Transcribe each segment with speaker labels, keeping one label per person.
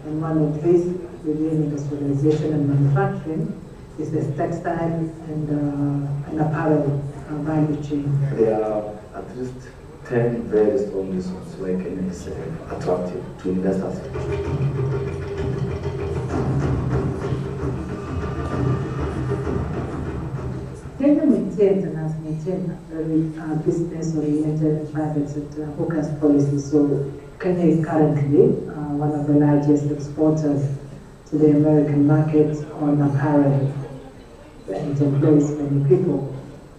Speaker 1: And one of these within industrialization and manufacturing is the textile and apparel value chain.
Speaker 2: There are at least 10 very strong reasons why Kenya is attractive to investors.
Speaker 1: Kenya maintains and has maintained a very business-oriented private sector focused policy. So Kenya is currently one of the largest exporters to the American market on apparel, and it employs many people.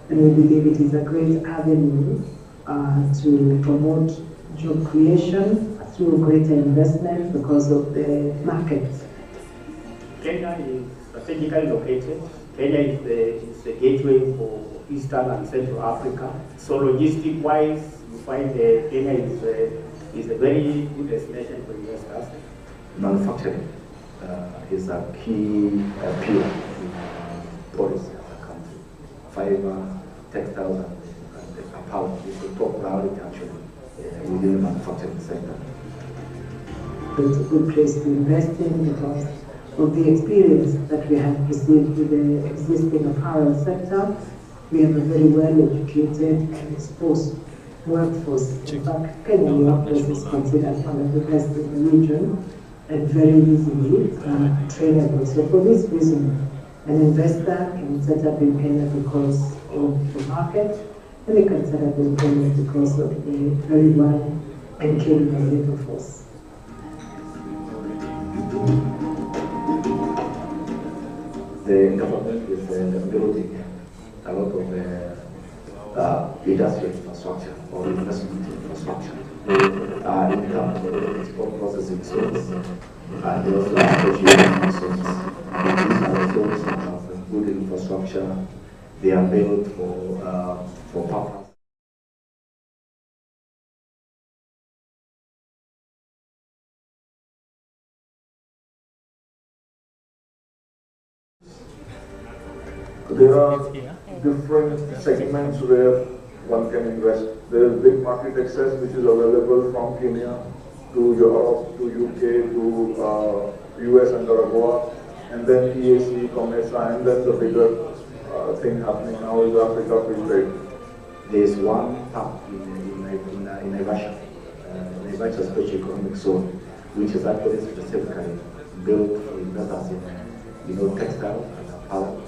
Speaker 1: And we believe it is a great avenue to promote job creation through greater investment because of the market.
Speaker 3: Kenya is strategically located. Kenya is the gateway for Eastern and Central Africa. So logistic-wise, you find Kenya is a very good destination for investors.
Speaker 2: Manufacturing is a key pillar in policy as a country. Fiber, textiles, and apparel is the top priority actually within the manufacturing sector.
Speaker 1: It's a good place to invest in because of the experience that we have received with the existing apparel sector. We have a very well-educated and exposed workforce. In fact, Kenyan workforce is considered one of the best in the region and very easily trainable. So for this reason, an investor can set up in Kenya because of the market, and they can set up in Kenya because of the very well and capable labor force.
Speaker 2: The government is building a lot of industrial infrastructure or investment infrastructure in terms of export processing zones and also associated zones. These are the zones that have good infrastructure. They are built for purpose.
Speaker 4: There are different segments where one can invest. There is big market access which is available from Kenya to Europe, to UK, to US and Uruguay, and then EAC, COMESA, and then the bigger thing happening now is Africa Free Trade.
Speaker 2: There is one hub in Naivasha, Naivasha Special Economic Zone, which is actually specifically built for investors in textile and apparel.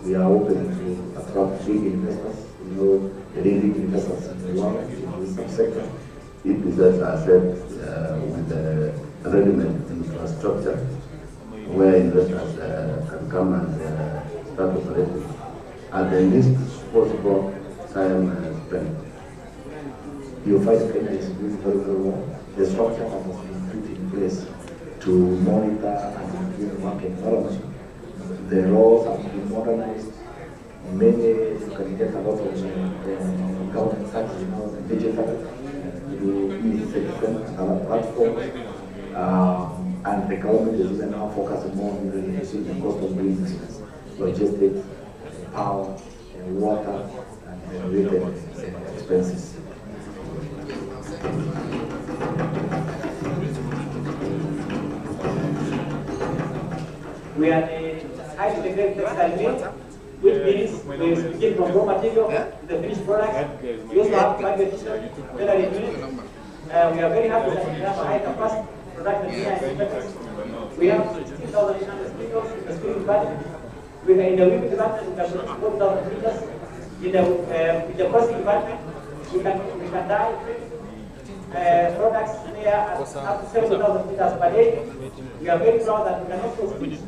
Speaker 2: We are open to attract big investors, the leading investors in the world in this sector.
Speaker 5: It possesses assets with the ready-made infrastructure where investors can come and start operating at the least possible time spent.
Speaker 2: You find Kenya is doing very, very well. The structure that has been put in place to monitor and improve the market environment. The laws have been modernized. Many, you can get a lot of government services digital, through e-citizen and other platforms. And the government is even now focusing more on reducing the cost of doing business, logistics, power, water, and related expenses.
Speaker 3: We are the high integrated textile mill, which means we begin from raw material to the finished product. We also have fabrication, tailoring unit. We are very happy that we have a high capacity production here in Texas. We have 16,800 speakers in the speaking budget. We are in the women department, we can produce 4,000 speakers. In the processing department, we can dye products there at up to 7,000 speakers per day. We are very proud that we can also stitch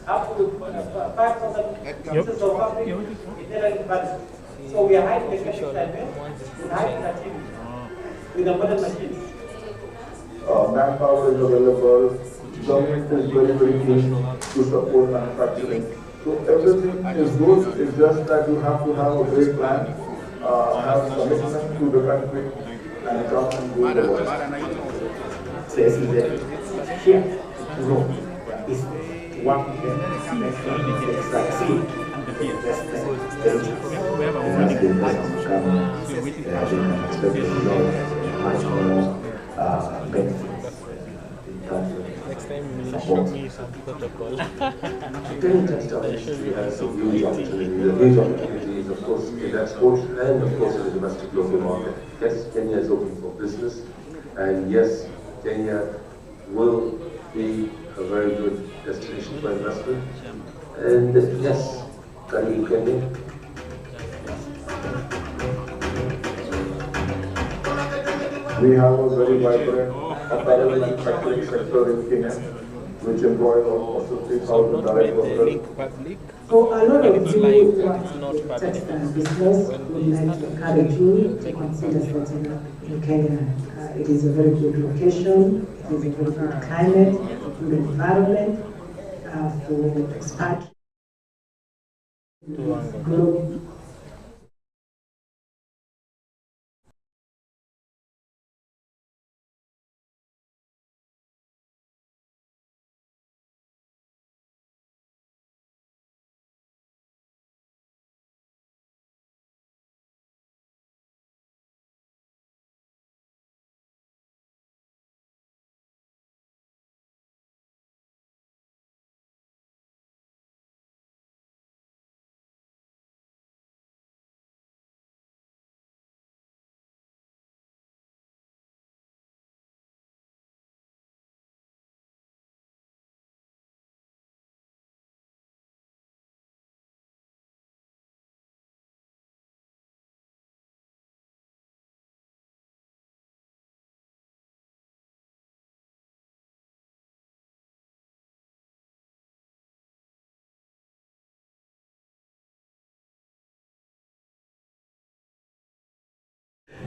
Speaker 3: up to 5,000 pieces of fabric in tailoring department. So we are highly mechanical with high productivity, with the modern machines.
Speaker 4: Manpower is available, government is very, very keen to support manufacturing. So everything is good, it's just that you have to have a great plan, have commitment to the country, and come and do the work.
Speaker 6: Says that here, Rome is one of the nations that succeed. That's the danger.
Speaker 2: As the investors come, they can expect a lot much more benefits in terms of support.
Speaker 7: During we have a huge opportunity. The huge opportunity is, of course, in export and, of course, in the domestic local market. Yes, Kenya is open for business, and yes, Kenya will be a very good destination for investment. And yes, Karibu Kenya.
Speaker 4: We have a very vibrant apparel manufacturing sector in Kenya, which employs almost 50,000 direct workers.
Speaker 1: So a lot of you who are in textile business would like to encourage you to consider setting up in Kenya. It is a very good location, it is a very good climate, a good environment for expat. Global.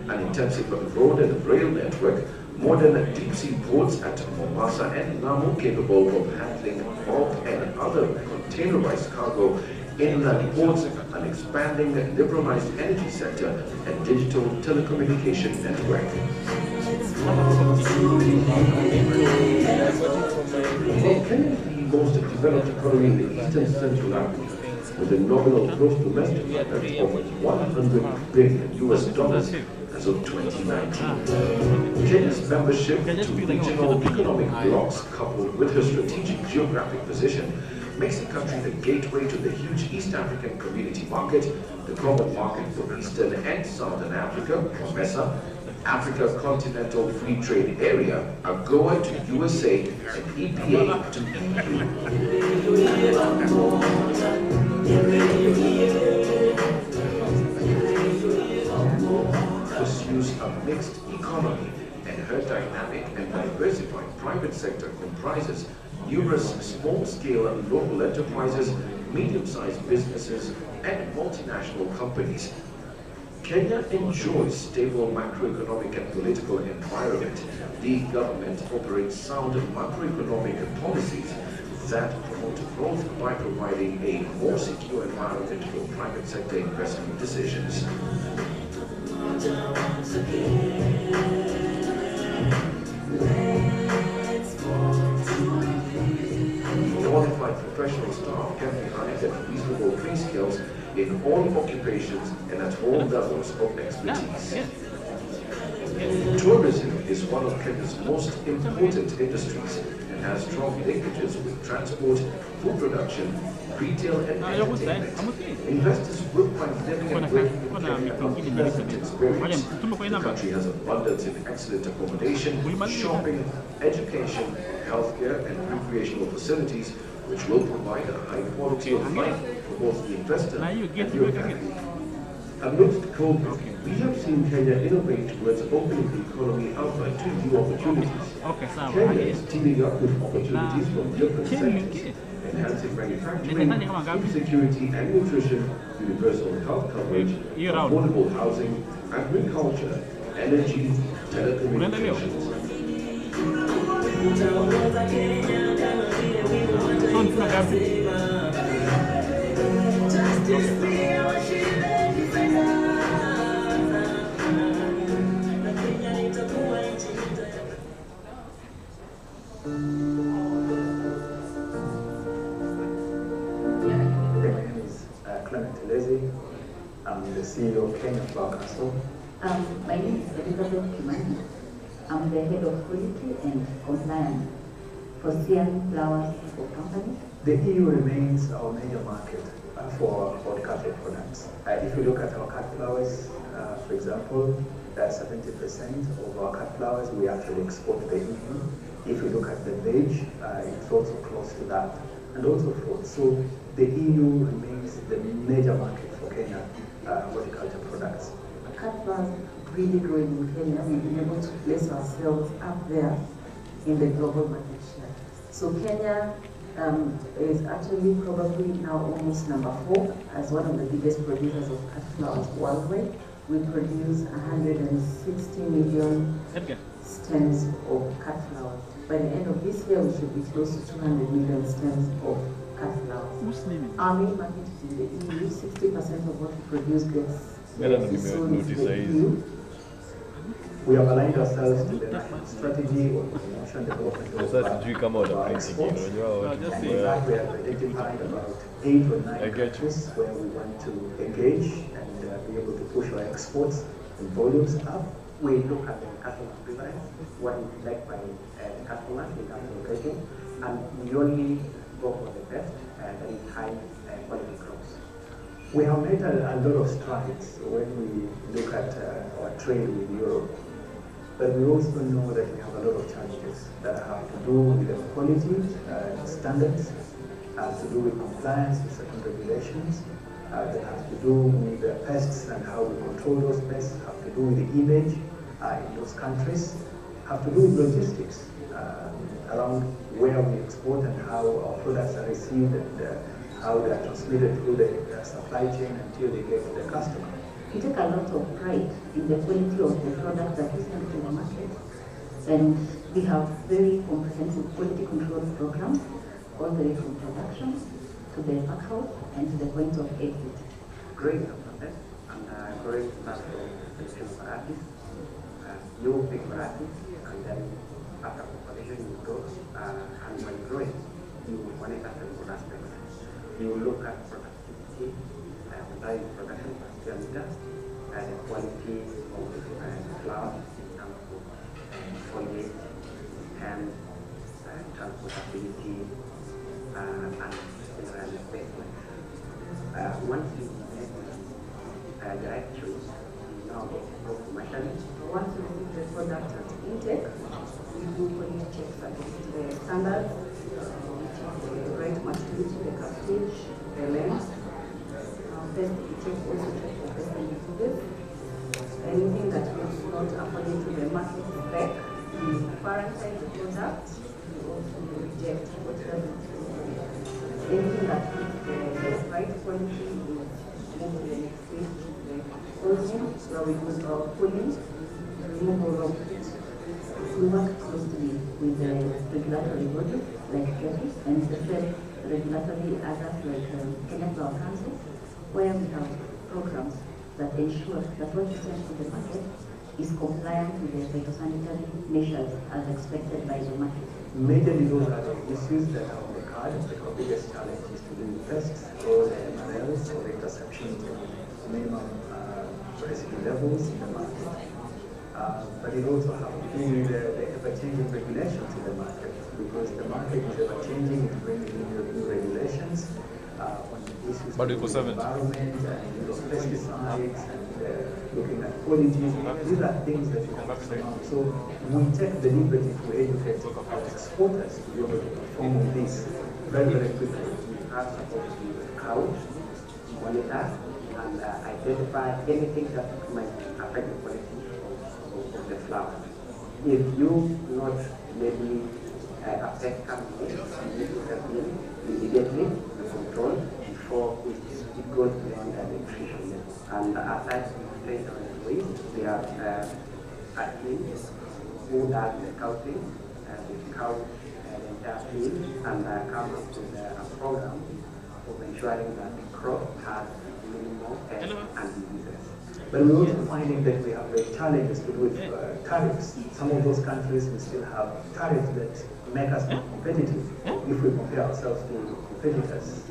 Speaker 8: An intensive road and rail network, modern deep-sea ports at Mombasa and Lamu capable of handling bulk and other containerized cargo, inland ports, an expanding liberalized energy sector, and digital telecommunication network. Kenya is the most developed economy in Eastern Central Africa, with a nominal gross domestic product of $100 billion as of 2019. Kenya's membership to regional economic blocs, coupled with her strategic geographic position, makes the country the gateway to the huge East African Community Market, the common market for Eastern and Southern Africa, COMESA, Africa Continental Free Trade Area, AGOA to USA, and EPA to pursues a mixed economy, and her dynamic and diversified private sector comprises numerous small-scale local enterprises, medium-sized businesses, and multinational companies. Kenya enjoys stable macroeconomic and political environment. The government operates sound macroeconomic policies that promote growth by providing a more secure environment for private sector investment decisions. Qualified professional staff can be hired at reasonable pay scales in all occupations and at all levels of expertise. Tourism is one of Kenya's most important industries and has strong linkages with transport, food production, retail, and entertainment. Investors will find living and working in Kenya a pleasant experience. The country has abundance in excellent accommodation, shopping, education, healthcare, and recreational facilities, which will provide a high quality of life for both the investor and your family. Amidst COVID, we have seen Kenya innovate towards opening the economy up to new opportunities. Kenya is teaming up with opportunities from different sectors, enhancing manufacturing, food security and nutrition, universal health coverage, affordable housing, agriculture, energy, telecommunications.
Speaker 6: I'm the CEO of Kenya Flower Castle.
Speaker 9: My name is Elizabeth Kimani. I'm the head of quality and compliance for CM Flowers for company.
Speaker 6: The EU remains our major market for horticultural products. If you look at our cut flowers, for example, 70% of our cut flowers we actually export to the EU. If you look at the veg, it's also close to that, and also fruit. So the EU remains the major market for Kenya horticulture products.
Speaker 9: Cut flowers really growing in Kenya. We've been able to place ourselves up there in the global market share. So Kenya is actually probably now almost number 4 as one of the biggest producers of cut flowers worldwide. We produce 160 million stems of cut flowers. By the end of this year, we should be close to 200 million stems of cut flowers. Our main market is in the EU. 60% of what we produce gets sold in the EU.
Speaker 6: We have aligned ourselves to the national strategy of promotion development of exports. And in fact, we have identified about 8 or 9 countries where we want to engage and be able to push our exports and volumes up.
Speaker 3: We look at the customer preference, what is liked by the customers in terms of rating, and we only go for the best and very high quality crops.
Speaker 6: We have made a lot of strides when we look at our trade with Europe. But we also know that we have a lot of challenges that have to do with the quality standards, to do with compliance with certain regulations, that have to do with the pests and how we control those pests, have to do with the image in those countries, have to do with logistics around where we export and how our products are received and how they are transmitted through the supply chain until they get to the customer.
Speaker 9: We take a lot of pride in the quality of the product that we send to the market, and we have very comprehensive quality control programs all the way from production to the packhouse and to the point of exit.
Speaker 3: Great process and great platform selection varieties. You pick varieties and then after propagation you grow, and when growing you monitor several aspects. You look at productivity, production per square meter, and the quality of flower in terms of foliage and transportability and general placement. Once you make the right choice, you now go commercially.
Speaker 9: Once we receive the product at intake, we do quality checks against the standards, we check the right maturity, the cartridge, the length. First, we check also check for best diseases. Anything that is not according to the market spec, we quarantine the product, we also reject what doesn't fit. Anything that fits the right quality, we move to the next stage, the closing, where we do our pulling, removal of it. We work closely with the regulatory bodies like GEFIS and the third regulatory others like Kenya Flower Council, where we have programs that ensure that what we send to the market is compliant with the phytosanitary measures as expected by the market.
Speaker 6: Majorly those are the issues that are on the card. The biggest challenge is to do with pests or the MRLs or the interception of minimum residue levels in the market. But it also has to do with the ever-changing regulations in the market, because the market is ever-changing, it's bringing in new regulations on issues with the environment and pesticides and looking at quality. These are things that we have to surmount. So we take the liberty to educate our exporters to be able to perform on this very, very quickly.
Speaker 3: We are supposed to count, monitor, and identify anything that might affect the quality of the flower. If you not maybe a pest comes in, you need to intervene
Speaker 6: immediately the control before it goes beyond the nutrition level. And aside from trained employees, we have admins who does the scouting, they scout the entire field and come up with a program of ensuring that the crop has minimal pests and diseases. But we're also finding that we have challenges to do with tariffs. Some of those countries we still have tariffs that make us not competitive if we compare ourselves to competitors,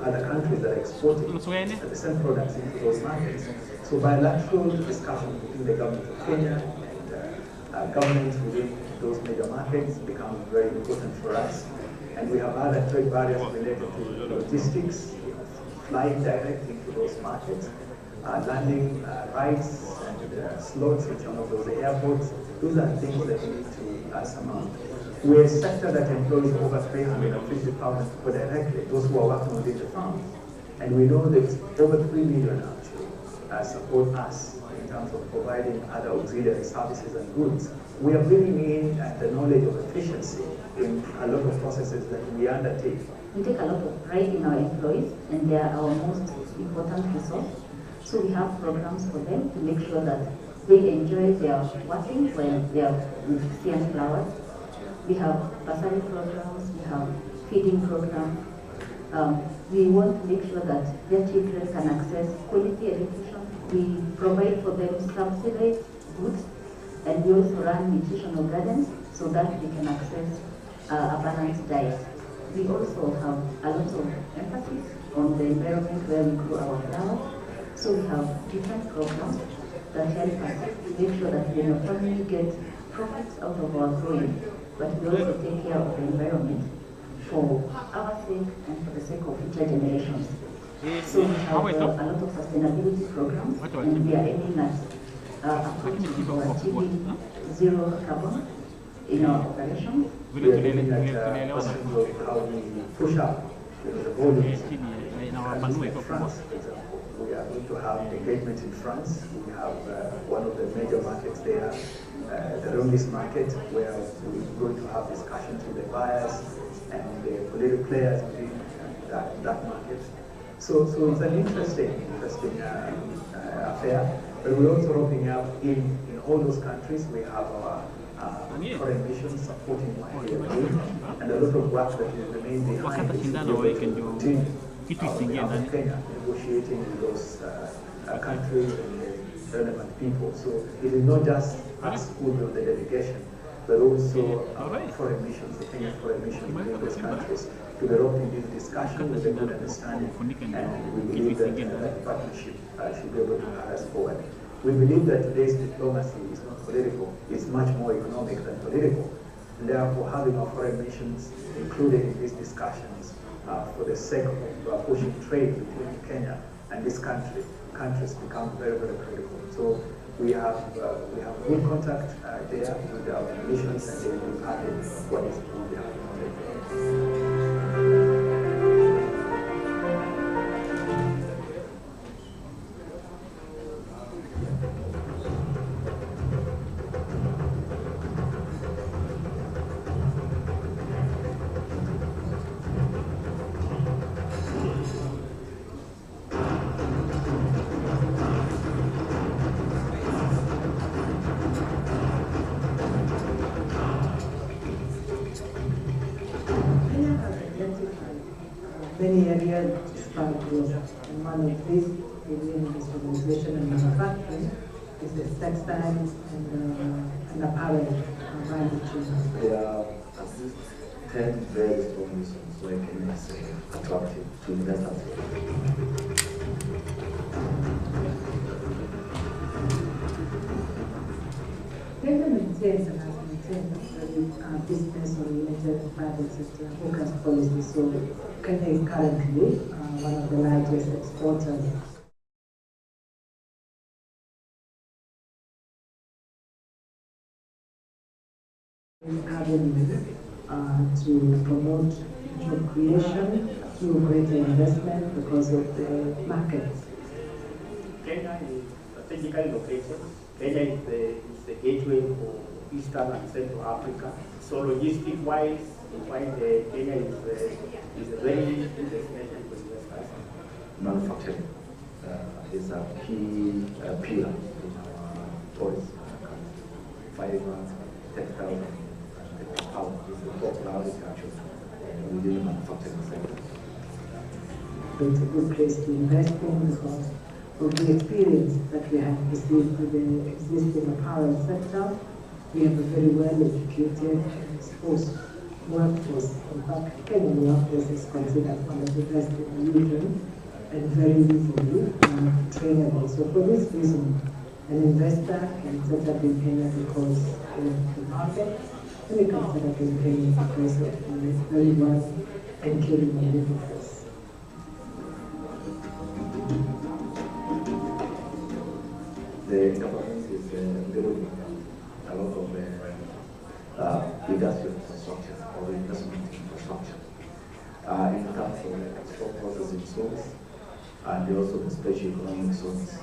Speaker 6: other countries that are exporting the same products into those markets. So bilateral discussion between the government of Kenya and governments within those major markets become very important for us. And we have other trade barriers related to logistics, flying direct into those markets, landing rights and slots in some of those airports. Those are things that we need to surmount. We're a sector that employs over 350,000 people directly, those who are working within the farms. And we know that over 3 million actually support us in terms of providing other auxiliary services and goods. We are bringing in the knowledge of efficiency in a lot of processes that we undertake.
Speaker 9: We take a lot of pride in our employees, and they are our most important resource. So we have programs for them to make sure that they enjoy their working when they are with CN Flowers. We have bursary programs, we have feeding programs. We want to make sure that their children can access quality education. We provide for them subsidized goods, and we also run nutritional gardens so that they can access a balanced diet. We also have a lot of emphasis on the environment where we grow our flowers. So we have different programs that help us make sure that we not only get profits out of our growing, but we also take care of the environment for our sake and for the sake of future generations. So we have a lot of sustainability programs, and we are aiming at approaching or achieving zero carbon in our operations.
Speaker 6: We are looking at questions of how we push up the volumes. France, for example, we are going to have engagement in France. We have one of the major markets there, the Longest market, where we're going to have discussions with the buyers and the political players within that market. So it's an interesting affair. But we're also opening up in all those countries. We have our foreign missions supporting what we are doing, and a lot of work that will remain behind is Kenya, negotiating with those countries and the relevant people. So it is not just us who build the delegation, but also foreign missions, the Kenyan foreign missions within those countries, developing this discussion with a good understanding, and we believe that that partnership should be able to carry us forward. We believe that today's diplomacy is not political, it's much more economic than political. And therefore, having our foreign missions included in these discussions for the sake of pushing trade between Kenya and this countries become very, very critical. So we have good contact there with our missions, and they will add what is on behalf of
Speaker 1: many areas start with, and one of these within this organization and manufacturing is the textile and apparel value chain.
Speaker 2: There are at least 10 very strong reasons why Kenya is attractive to investors.
Speaker 1: Kenya maintains and has maintained a very business-oriented private sector focused policy. So Kenya is currently one of the largest exporters. Avenues to promote job creation through greater investment because of the markets.
Speaker 3: Kenya is strategically located. Kenya is the gateway for Eastern and Central Africa. So logistic-wise,
Speaker 6: why Kenya is a very good destination for investors.
Speaker 2: Manufacturing is a key pillar in our tourism. Fiber, textile, and power is the top priority actually within the manufacturing sector.
Speaker 1: It's a good place to invest in because of the experience that we have received with the existing apparel sector. We have a very well-educated and exposed workforce. In fact, Kenyan workforce is considered one of the best in the region and very easily trainable. So for this reason, an investor can set up in Kenya because of the market, and we can set up in Kenya because of the very well and capable living force.
Speaker 2: The government is developing a lot of industrial construction or investment infrastructure in terms of export processing zones and also the special economic zones.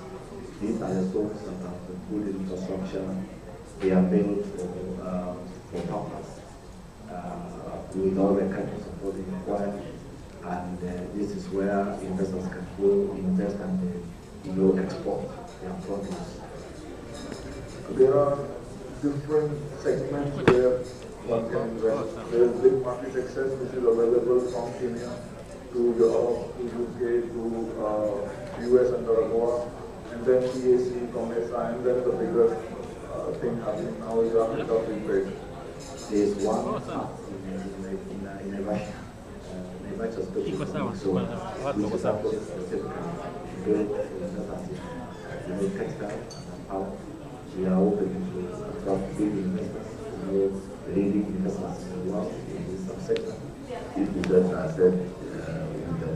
Speaker 2: These are the zones that have good infrastructure. They are built for purpose with all the kind of support they require, and this is where investors can go invest and export their products.
Speaker 4: There are different segments where one can invest. There is big market access which is available from Kenya to Europe, to UK, to US and Paraguay, and then EAC, COMESA, and then the bigger thing happening now is Africa Free Trade.
Speaker 2: There is one hub in Russia, Russia special economic zone, which is supported specifically built for textile and power. We are open to attract big investors, leading investors in the world in this subsector.
Speaker 5: It is just as I said, with the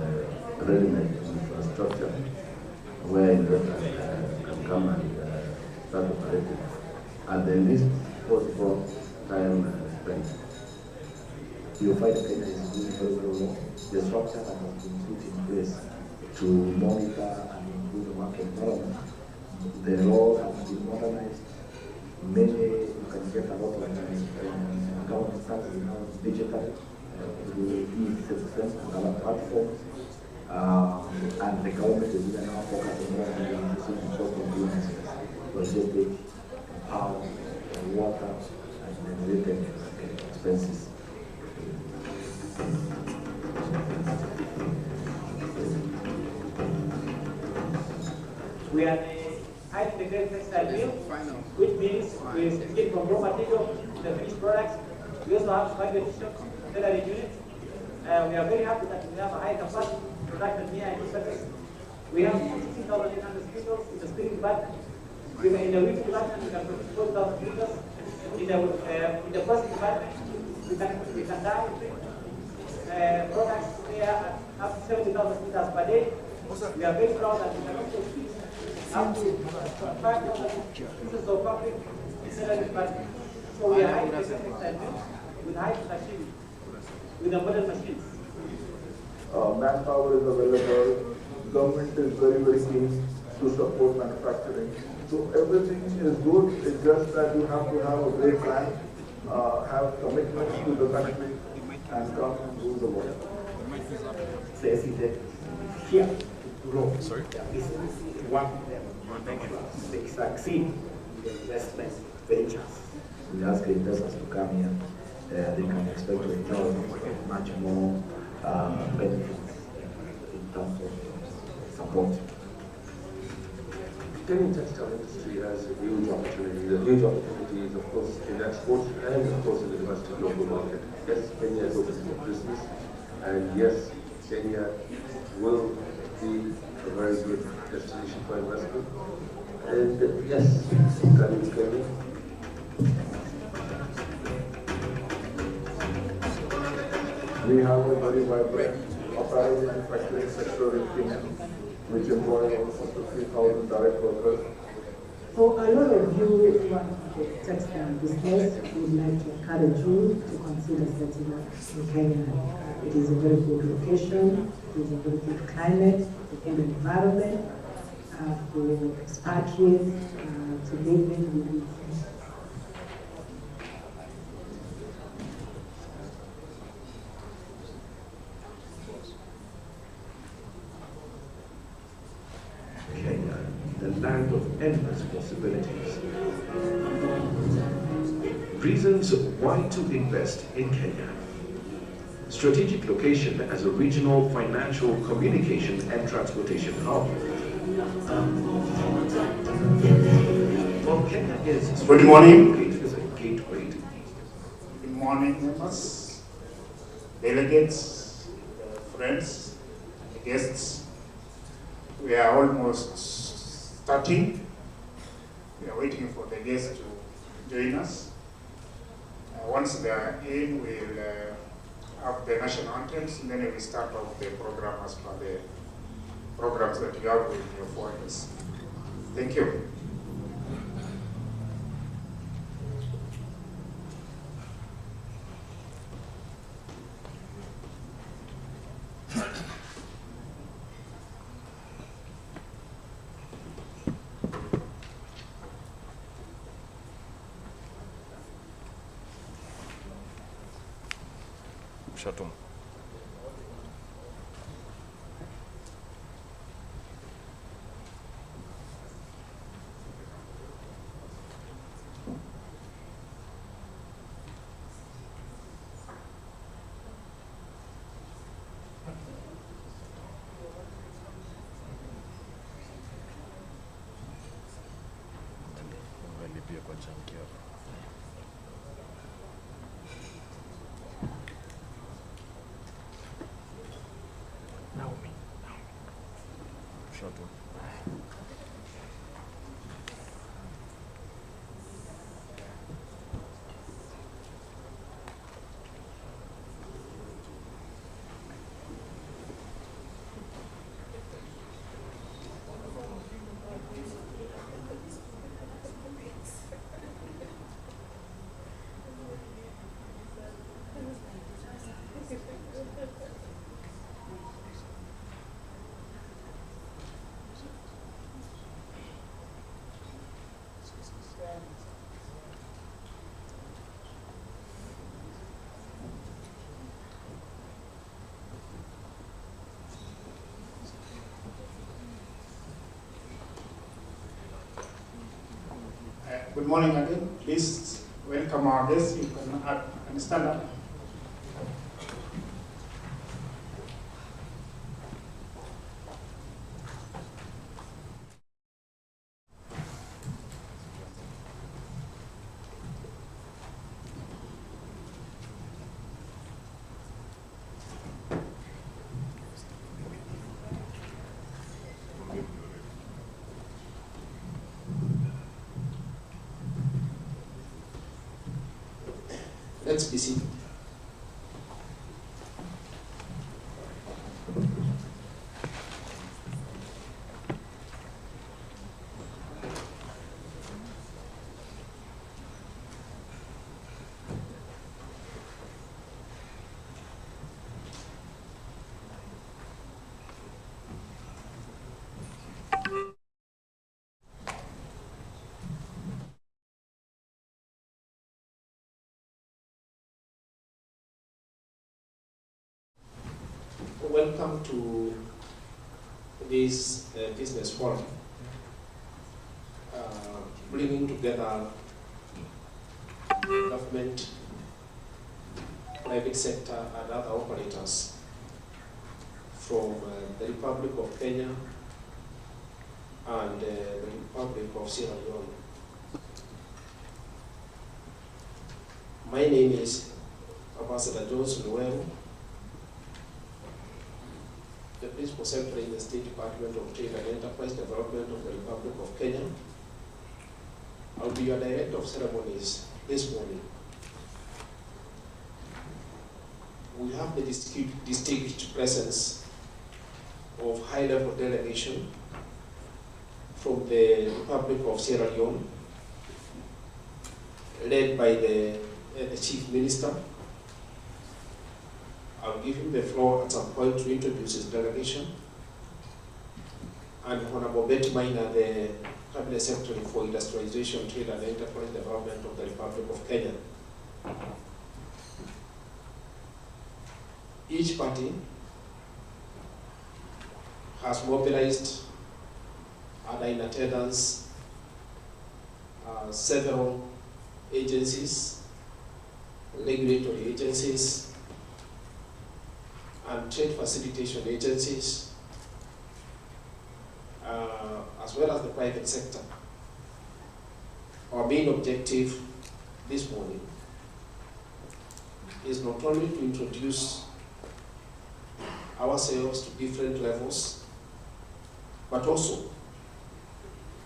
Speaker 5: ready-made infrastructure, where investors can come and start operating at the least possible time spent.
Speaker 2: You find Kenya is doing very, very well. The structure that has been put in place to monitor and improve the market environment, the laws have been modernized. Many, you can get a lot of government services now digitally through e-systems and other platforms. And the government is even now focusing more on the reducing the cost of doing business, logistics, power, water, and related expenses.
Speaker 3: We are high integrated textile mill, which means we skip from raw material to the finished products. We also have fabrication, tailoring unit. We are very happy that we have a high capacity production here in this service. We have 16,800 people in the spinning department. In the weaving department, we can produce 4,000 liters. In the processing department, we can dye products there at up to 70,000 liters per day. We are very proud that we can also feed up to 5,000 pieces of fabric in the department. So we are highly technical with high machines, with the modern machines.
Speaker 4: Manpower is available. Government is very, very keen to support manufacturing. So everything is good. It's just that you have to have a great plan, have commitment to the country, and come and rule the world.
Speaker 6: Says that here to grow. Sorry? This is one of them. They succeed in the investment ventures.
Speaker 2: We ask the investors to come here. They can expect to enjoy much more benefits in terms of support.
Speaker 7: Kenyan textile industry has a huge opportunity. The huge opportunity is, of course, in export and, of course, in the domestic local market. Yes, Kenya is open for business, and yes, Kenya will be a very good destination for investment. And yes, that is Kenya.
Speaker 4: We have a very vibrant apparel manufacturing sector in Kenya, which employs almost 3,000 direct workers.
Speaker 1: So a lot of you want the textile business would like to encourage you to consider setting up in Kenya. It is a very good location, it is a very good climate, a good environment for expatriates to live in.
Speaker 8: the land of endless possibilities. Reasons why to invest in Kenya. Strategic location as a regional financial communication and transportation hub. Well, Kenya is
Speaker 10: Good morning.
Speaker 8: located as a gateway to East.
Speaker 10: Good morning, members, delegates, friends, guests. We are almost starting. We are waiting for the guests to join us. Once they are in, we'll have the national anthems, and then we start off the program as per the programs that you have in your folders. Thank you.
Speaker 11: Shatum. Ungalipia kwa chanki hapa. Shatum.
Speaker 10: Good morning again. Please welcome our guests. You can stand up. Let's be seated. Welcome to this business forum, bringing together government, private sector, and other operators from the Republic of Kenya and the Republic of Sierra Leone. My name is Ambassador Jones Leone, the Principal Secretary in the State Department of Trade and Enterprise Development of the Republic of Kenya. I'll be your Director of Ceremonies this morning. We have the distinguished presence of high-level delegation from the Republic of Sierra Leone, led by the Chief Minister. I'll give him the floor at some point to introduce his delegation. And Honorable Betty Maina, the Cabinet Secretary for Industrialization, Trade and Enterprise Development of the Republic of Kenya. Each party has mobilized
Speaker 12: are in attendance several agencies, regulatory agencies, and trade facilitation agencies, as well as the private sector. Our main objective this morning is not only to introduce ourselves to different levels, but also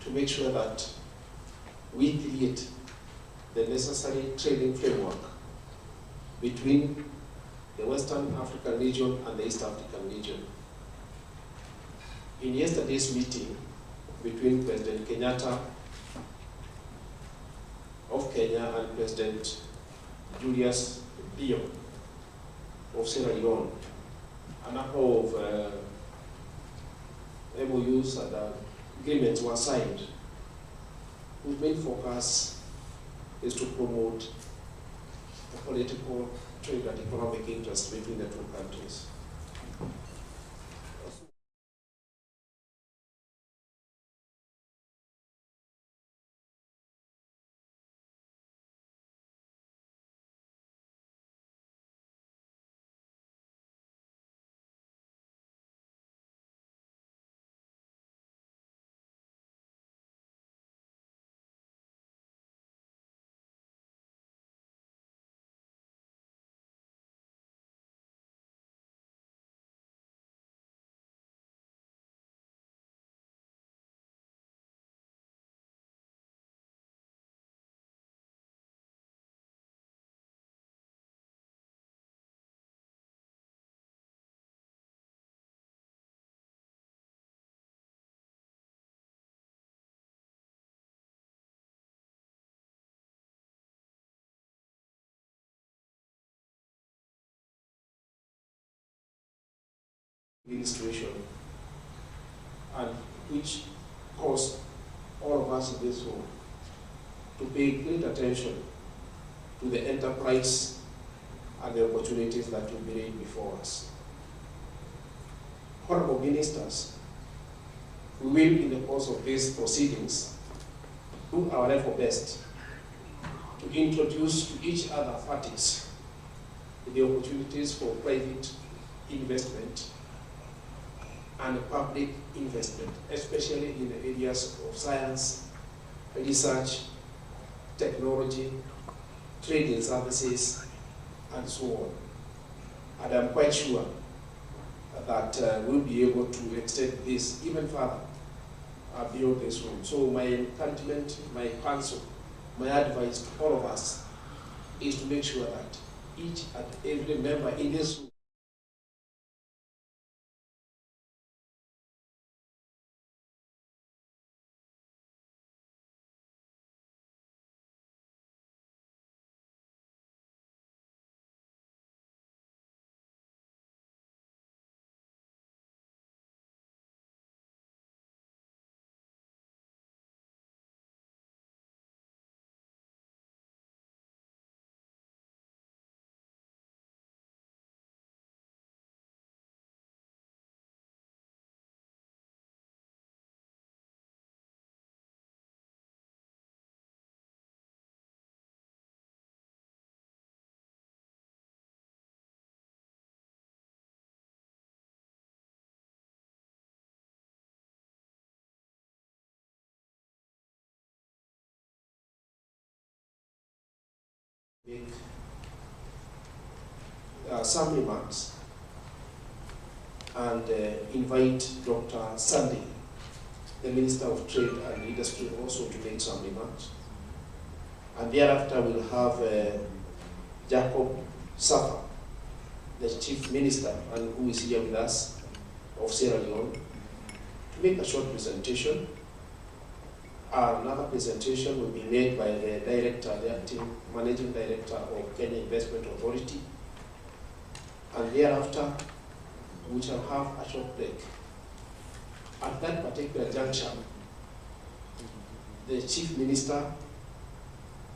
Speaker 12: to make sure that we create the necessary trading framework between the Western African region and the East African region. In yesterday's meeting between President Kenyatta of Kenya and President Julius Leone of Sierra Leone, a number of MOUs and agreements were signed, whose main focus is to promote the political, trade, and economic interests between the two countries. Administration, and which caused all of us in this room to pay great attention to the enterprise and the opportunities that will be laid before us. Honorable Ministers, we will, in the course of these proceedings, do our level best to introduce to each other parties the opportunities for private investment and public investment, especially in the areas of science, research, technology, trading services, and so on. And I'm quite sure that we'll be able to extend this even further beyond this room. So my encouragement, my counsel, my advice to all of us is to make sure that each and every member in this room make some remarks and invite Dr. Sandy, the Minister of Trade and Industry, also to make some remarks. And thereafter we'll have Jacob Safa, the Chief Minister, and who is here with us, of Sierra Leone, to make a short presentation. Another presentation will be made by the Director, the Acting Managing Director of Kenya Investment Authority. And thereafter, we shall have a short break. At that particular juncture, the Chief Minister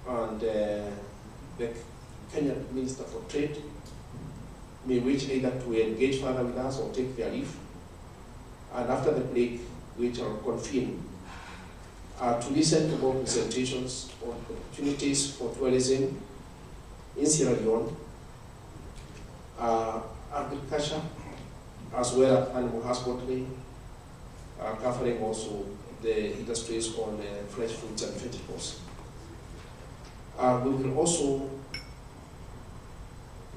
Speaker 12: and the Kenyan Minister for Trade may wish either to engage further with us or take their leave. And after the break, we shall convene to listen to more presentations on opportunities for tourism in Sierra Leone, agriculture, as well as animal husbandry, covering also the industries on fresh fruits and vegetables. We will also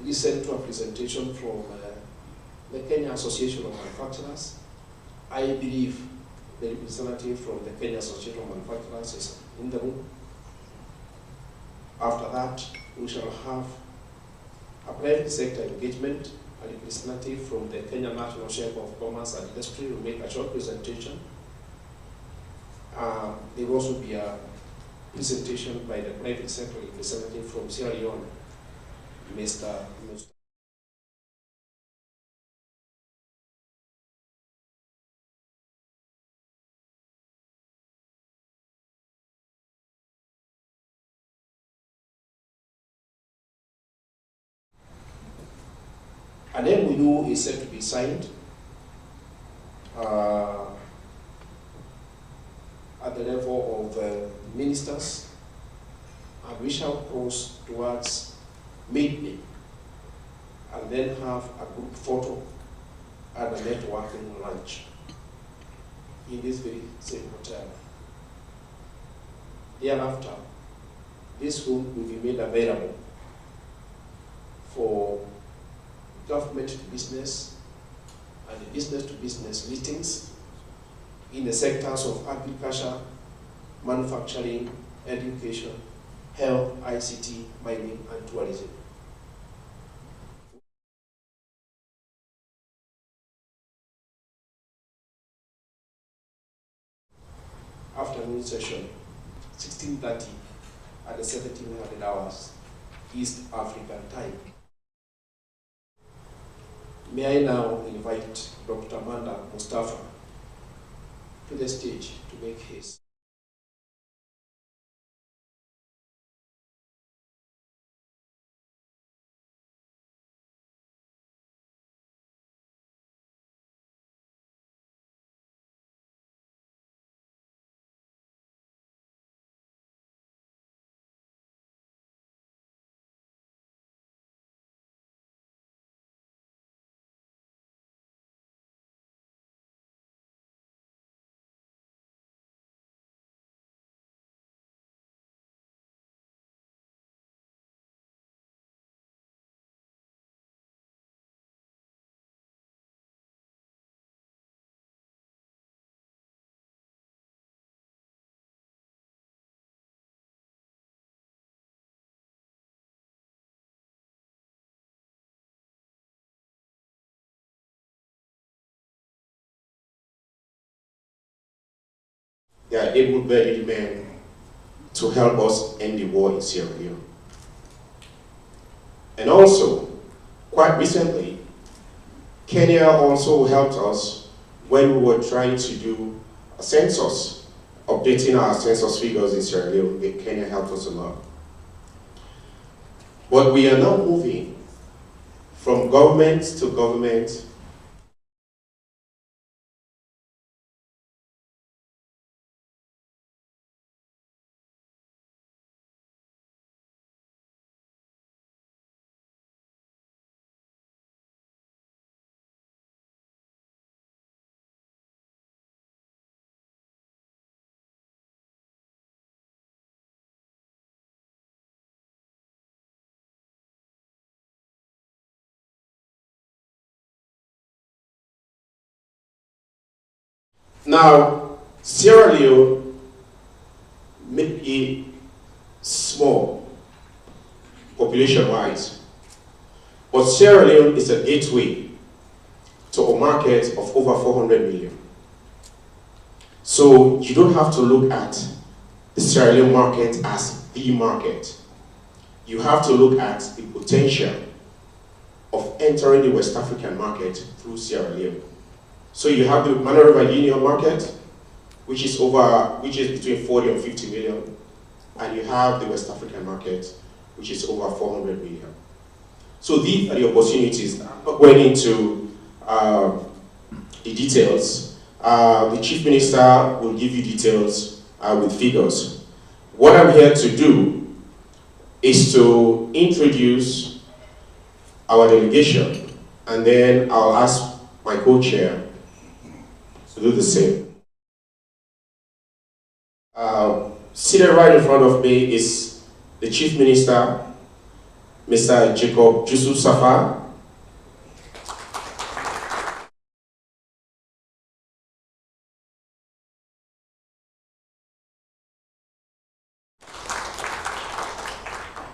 Speaker 12: listen to a presentation from the Kenya Association of Manufacturers. I believe the representative from the Kenya Association of Manufacturers is in the room. After that, we shall have a private sector engagement. A representative from the Kenya National Chamber of Commerce and Industry will make a short presentation. There will also be a presentation by the private sector representative from Sierra Leone, Mr. An MOU is set to be signed at the level of ministers, and we shall cross towards mid-May and then have a group photo and a networking lunch in this very same hotel. Thereafter, this room will be made available for government to business and business to business meetings in the sectors of agriculture, manufacturing, education, health, ICT, mining, and tourism. Afternoon session, 16:30 at the 1700 hours East African time. May I now invite Dr. Manda Mustafa to the stage to make his.
Speaker 13: They are able-bodied men to help us end the war in Sierra Leone. And also, quite recently, Kenya also helped us when we were trying to do a census, updating our census figures in Sierra Leone. Kenya helped us a lot. But we are now moving from government to government. Now, Sierra Leone may be small, population-wise, but Sierra Leone is a gateway to a market of over 400 million. So you don't have to look at the Sierra Leone market as the market. You have to look at the potential of entering the West African market through Sierra Leone. So you have the Mana River Union market, which is between 40 and 50 million, and you have the West African market, which is over 400 million. So these are the opportunities. I'm not going into the details. The Chief Minister will give you details with figures. What I'm here to do is to introduce our delegation, and then I'll ask my co-chair to do the same. Seated right in front of me is the Chief Minister, Mr. Jacob Jusuf Safar.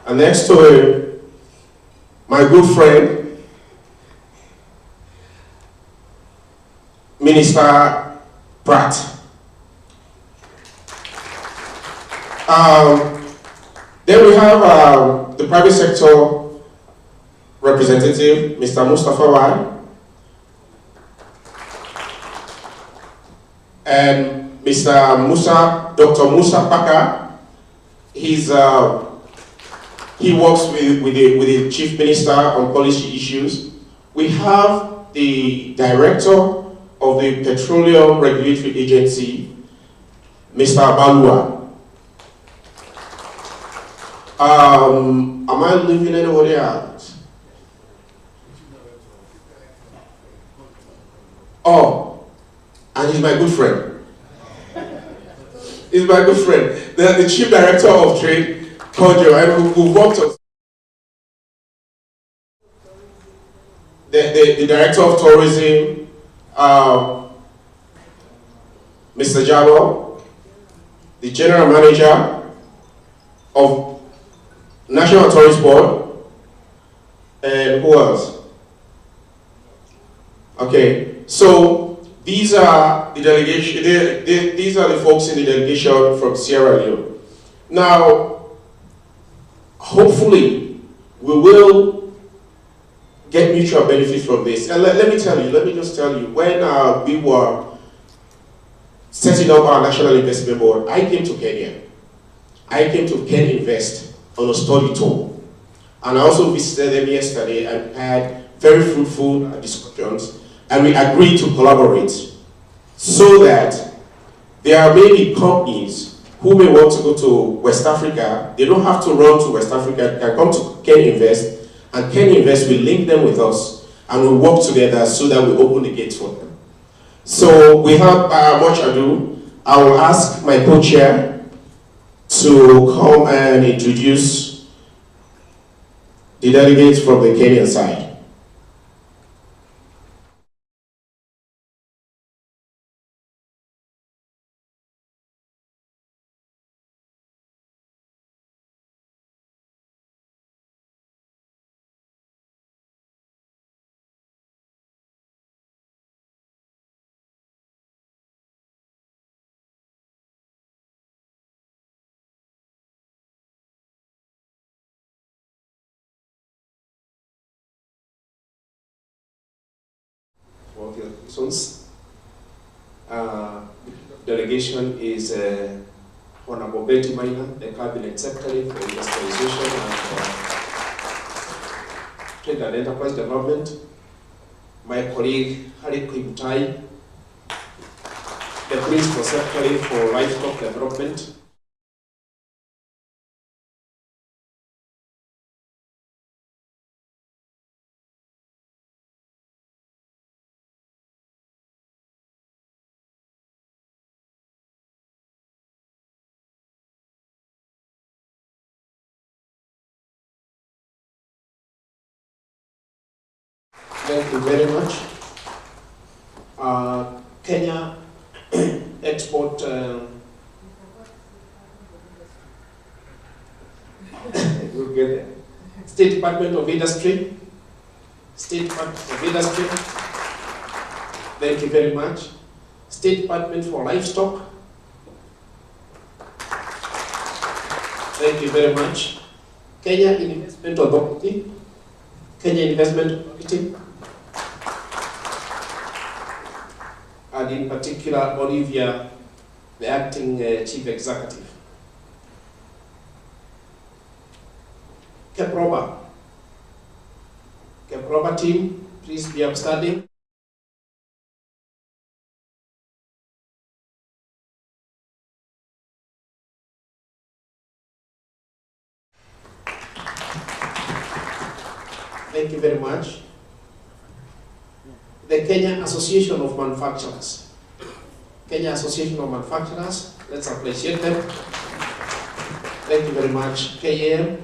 Speaker 13: And next to him, my good friend, Minister Pratt. Then we have the private sector representative, Mr. Mustafa Wai, and Mr. Dr. Musa Paka. He works with the Chief Minister on policy issues. We have the Director of the Petroleum Regulatory Agency, Mr. Balua. Am I leaving anybody out? Oh, and he's my good friend. He's my good friend. The Chief Director of Trade, Kojo, and who worked on the Director of Tourism, Mr. Jabo, the General Manager of National Tourist Board, and who else? Okay, so these are the delegation. These are the folks in the delegation from Sierra Leone. Now, hopefully, we will get mutual benefits from this. And let me just tell you, when we were setting up our National Investment Board, I came to Kenya. I came to Ken Invest on a study tour. And I also visited them yesterday and had very fruitful discussions, and we agreed to collaborate so that there may be companies who may want to go to West Africa. They don't have to run to West Africa, they can come to Ken Invest, and Ken Invest will link them with us, and we'll work together so that we open the gates for them. So without much ado, I will ask my co-chair to come and introduce the delegates from the Kenyan side. For your questions, delegation is Honorable Betty Maina, the Cabinet Secretary for Industrialization and Trade and Enterprise Development. My colleague Harry Kibutai, the Principal Secretary for Livestock Development. Thank you very much. Kenya export we'll get there. State Department of Industry. State Department of Industry. Thank you very much. State Department for Livestock. Thank you very much. Kenya Investment Authority. Kenya Investment Authority. And in particular, Olivia, the acting chief executive. Keproba team, please be upstanding.
Speaker 12: Thank you very much. The Kenya Association of Manufacturers. Kenya Association of Manufacturers, let's appreciate them. Thank you very much, KM.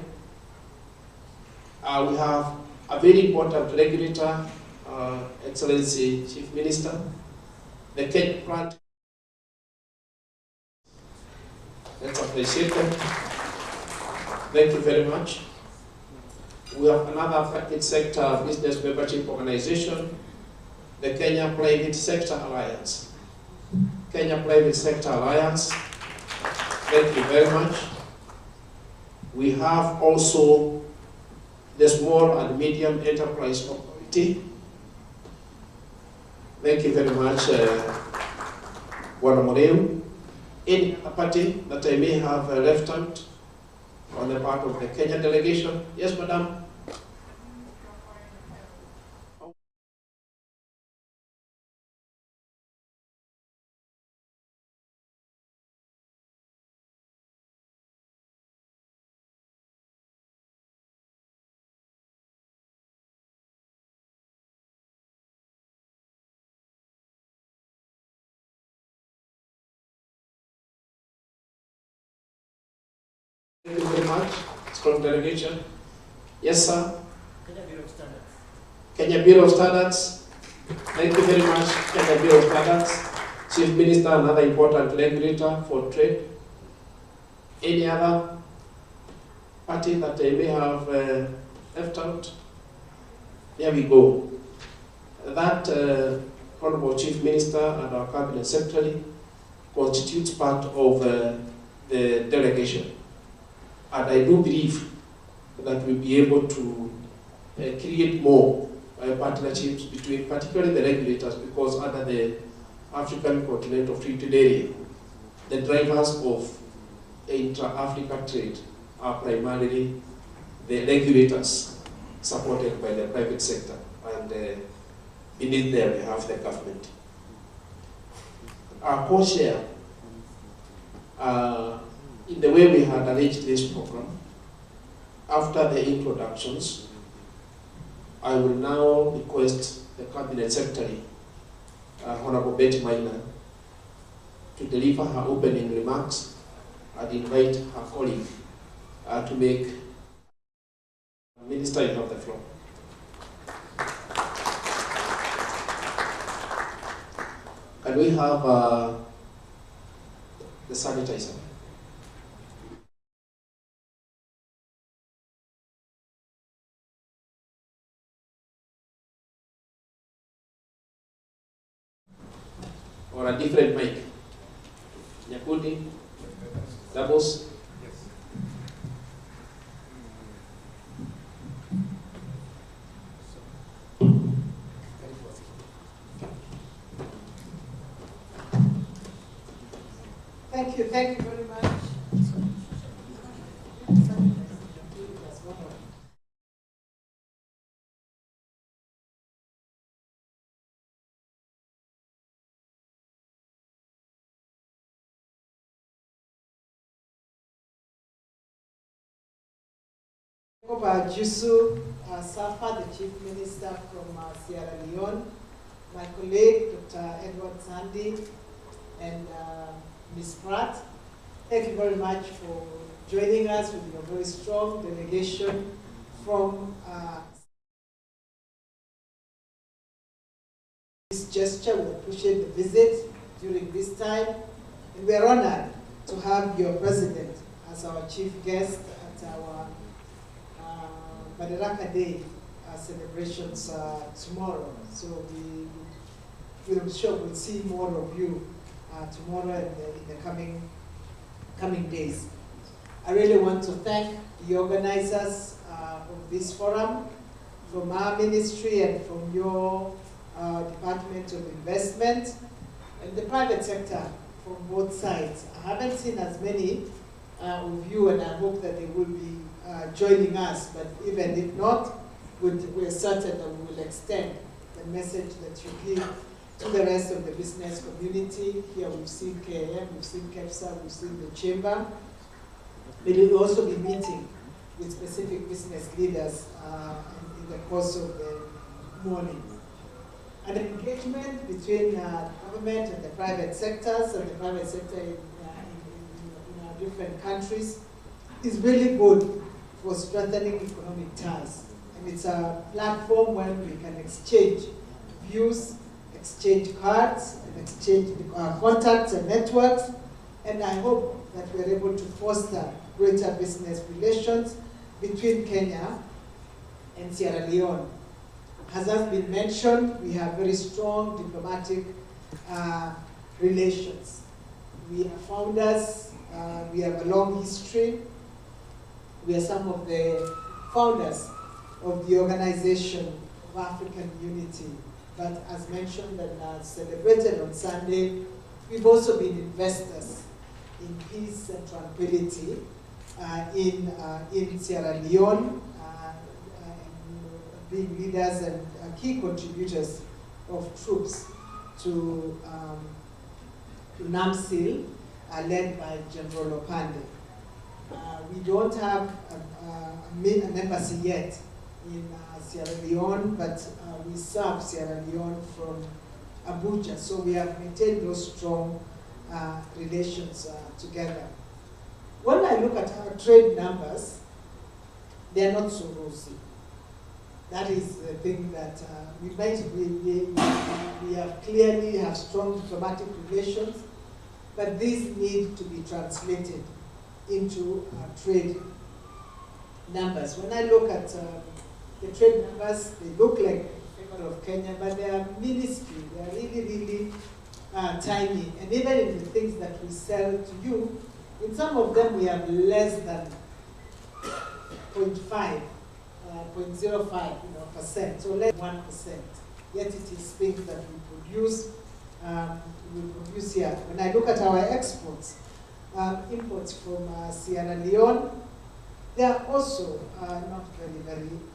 Speaker 12: We have a very important regulator, Excellency Chief Minister. The Kenya plant. Let's appreciate them. Thank you very much. We have another private sector business membership organization, the Kenya Private Sector Alliance. Kenya Private Sector Alliance, thank you very much. We have also the Small and Medium Enterprise Authority. Thank you very much, Bwana Moreu. Any party that I may have left out on the part of the Kenya delegation? Yes, madam. Thank you very much. Strong delegation. Yes, sir.
Speaker 3: Kenya Bureau of Standards.
Speaker 12: Kenya Bureau of Standards. Thank you very much, Kenya Bureau of Standards. Chief Minister, another important regulator for trade. Any other party that I may have left out? There we go. That Honorable Chief Minister and our Cabinet Secretary constitutes part of the delegation. And I do believe that we'll be able to create more partnerships between particularly the regulators, because under the African Continental Free Trade Area, the drivers of intra-Africa trade are primarily the regulators supported by the private sector, and beneath there we have the government. Our co-share, in the way we had arranged this program, after the introductions, I will now request the Cabinet Secretary, Honorable Betty Maina, to deliver her opening remarks and invite her colleague to make. Minister, you have the floor. Can we have the sanitizer? Or a different mic? Nyakundi? Doubles? Yes.
Speaker 14: Thank you very much. Jusu Safa, the Chief Minister from Sierra Leone, my colleague, Dr. Edward Sandy, and Ms. Pratt. Thank you very much for joining us with your very strong delegation from this gesture. We appreciate the visit during this time, and we are honored to have your president as our chief guest at our Madaraka Day celebrations tomorrow. So we'll sure we'll see more of you tomorrow and in the coming days. I really want to thank the organizers of this forum, from our ministry and from your Department of Investment, and the private sector from both sides. I haven't seen as many of you, and I hope that they will be joining us, but even if not, we're certain that we will extend the message that you give to the rest of the business community. Here we've seen KM, we've seen KEPSA, we've seen the Chamber. We will also be meeting with specific business leaders in the course of the morning. An engagement between government and the private sectors and the private sector in our different countries is really good for strengthening economic ties. And it's a platform where we can exchange views, exchange cards, and exchange contacts and networks. And I hope that we're able to foster greater business relations between Kenya and Sierra Leone. As has been mentioned, we have very strong diplomatic relations. We are founders, we have a long history. We are some of the founders of the Organization of African Unity. But as mentioned and celebrated on Sunday, we've also been investors in peace and tranquility in Sierra Leone, being leaders and key contributors of troops to NAMSIL, led by General Opande. We don't have an embassy yet in Sierra Leone, but we serve Sierra Leone from Abuja, so we have maintained those strong relations together. When I look at our trade numbers, they are not so rosy. That is the thing that we have clearly have strong diplomatic relations, but these need to be translated into trade numbers. When I look at the trade numbers, they look like in favor of Kenya, but they are minuscule. They are really, really tiny. And even in the things that we sell to you, in some of them we have less than 0.05%, so less than 1%. Yet it is things that we produce here. When I look at our exports, imports from Sierra Leone, they are also not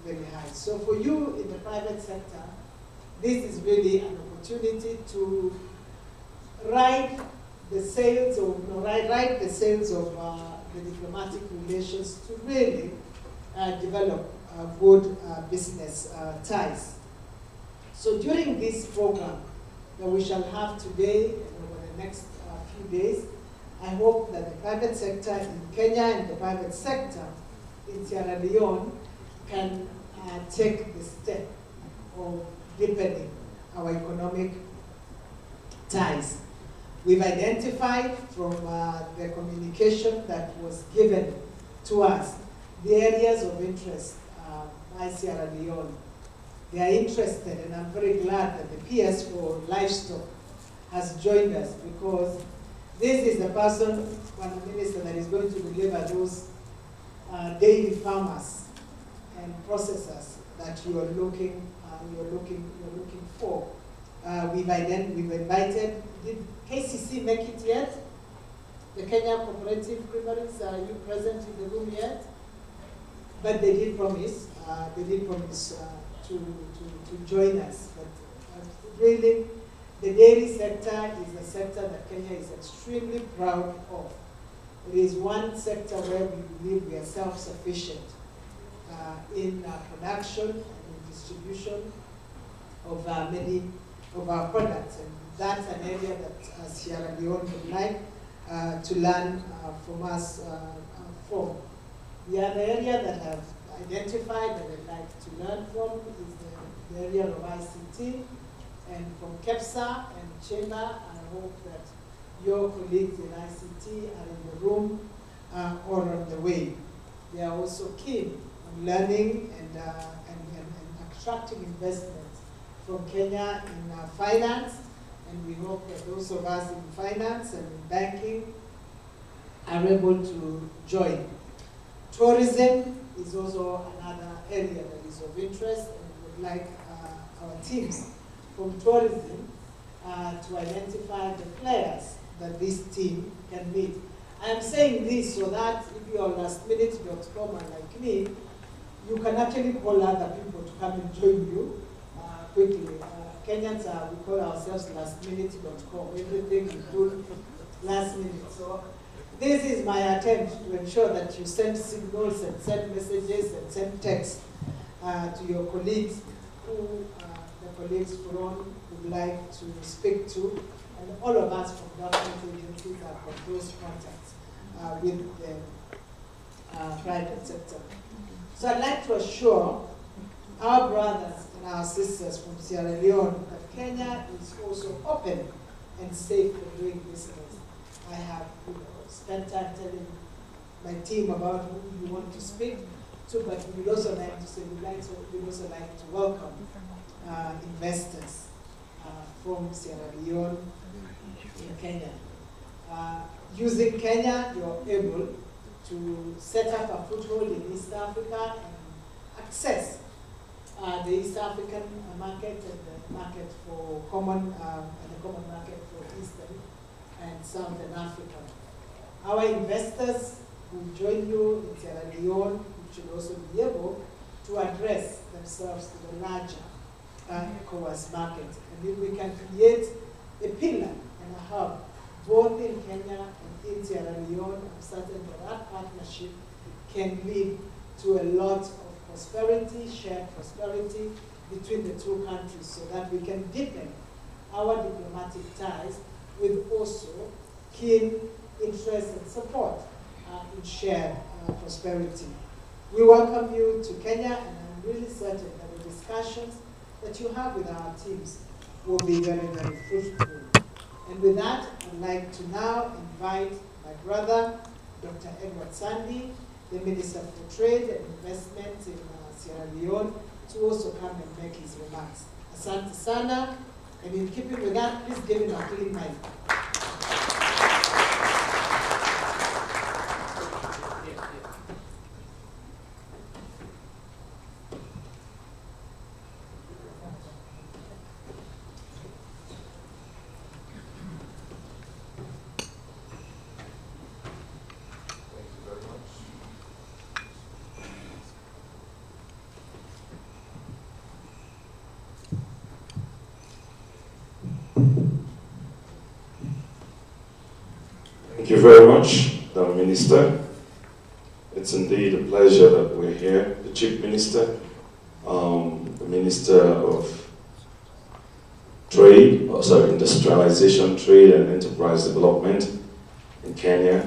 Speaker 14: very high. So for you in the private sector, this is really an opportunity to ride the sails of the diplomatic relations to really develop good business ties. So during this program that we shall have today and over the next few days, I hope that the private sector in Kenya and the private sector in Sierra Leone can take the step of deepening our economic ties. We've identified from the communication that was given to us the areas of interest by Sierra Leone. They are interested, and I'm very glad that the PS for Livestock has joined us, because this is the person, one minister, that is going to deliver those dairy farmers and processors that you are looking for. We've invited. Did KCC make it yet? The Kenya Cooperative Creameries, are you present in the room yet? But they did promise. To join us. But really, the dairy sector is a sector that Kenya is extremely proud of. It is one sector where we believe we are self-sufficient in production and in distribution of many of our products. And that's an area that Sierra Leone would like to learn from us from. The other area that I've identified that I'd like to learn from is the area of ICT. And from KEPSA and Chamber, I hope that your colleagues in ICT are in the room or on the way. They are also keen on learning and attracting investments from Kenya in finance. And we hope that those of us in finance and in banking are able to join. Tourism is also another area that is of interest, and we would like our teams from tourism to identify the players that this team can meet. I am saying this so that if you are lastminute.com like me, you can actually call other people to come and join you quickly. Kenyans we call ourselves lastminute.com. Everything we do last minute. So this is my attempt to ensure that you send signals and send messages and send texts to your colleagues who the colleagues from would like to speak to, and all of us from government agencies have got those contacts with the private sector. So I'd like to assure our brothers and our sisters from Sierra Leone that Kenya is also open and safe for doing business. I have spent time telling my team about who you want to speak to, but we would also like to say we'd also like to welcome investors from Sierra Leone in Kenya. Using Kenya, you're able to set up a foothold in East Africa and access the East African market and the market for common and the common market for Eastern and Southern Africa. Our investors who join you in Sierra Leone should also be able to address themselves to the larger ECOWAS market. And if we can create a pillar and a hub both in Kenya and in Sierra Leone, I'm certain that partnership can lead to a lot of prosperity, shared prosperity between the two countries, so that we can deepen our diplomatic ties with also keen interest and support in shared prosperity. We welcome you to Kenya, and I'm really certain that the discussions that you have with our teams will be very, very fruitful. And with that, I'd like to now invite my brother, Dr. Edward Sandy, the Minister for Trade and Investment in Sierra Leone, to also come and make his remarks. Asante sana, and in keeping with that, please give him a clean mic.
Speaker 15: Thank you very much, the Minister. It's indeed a pleasure that we're here. The Chief Minister, the Minister of Trade, Industrialization, Trade and Enterprise Development in Kenya,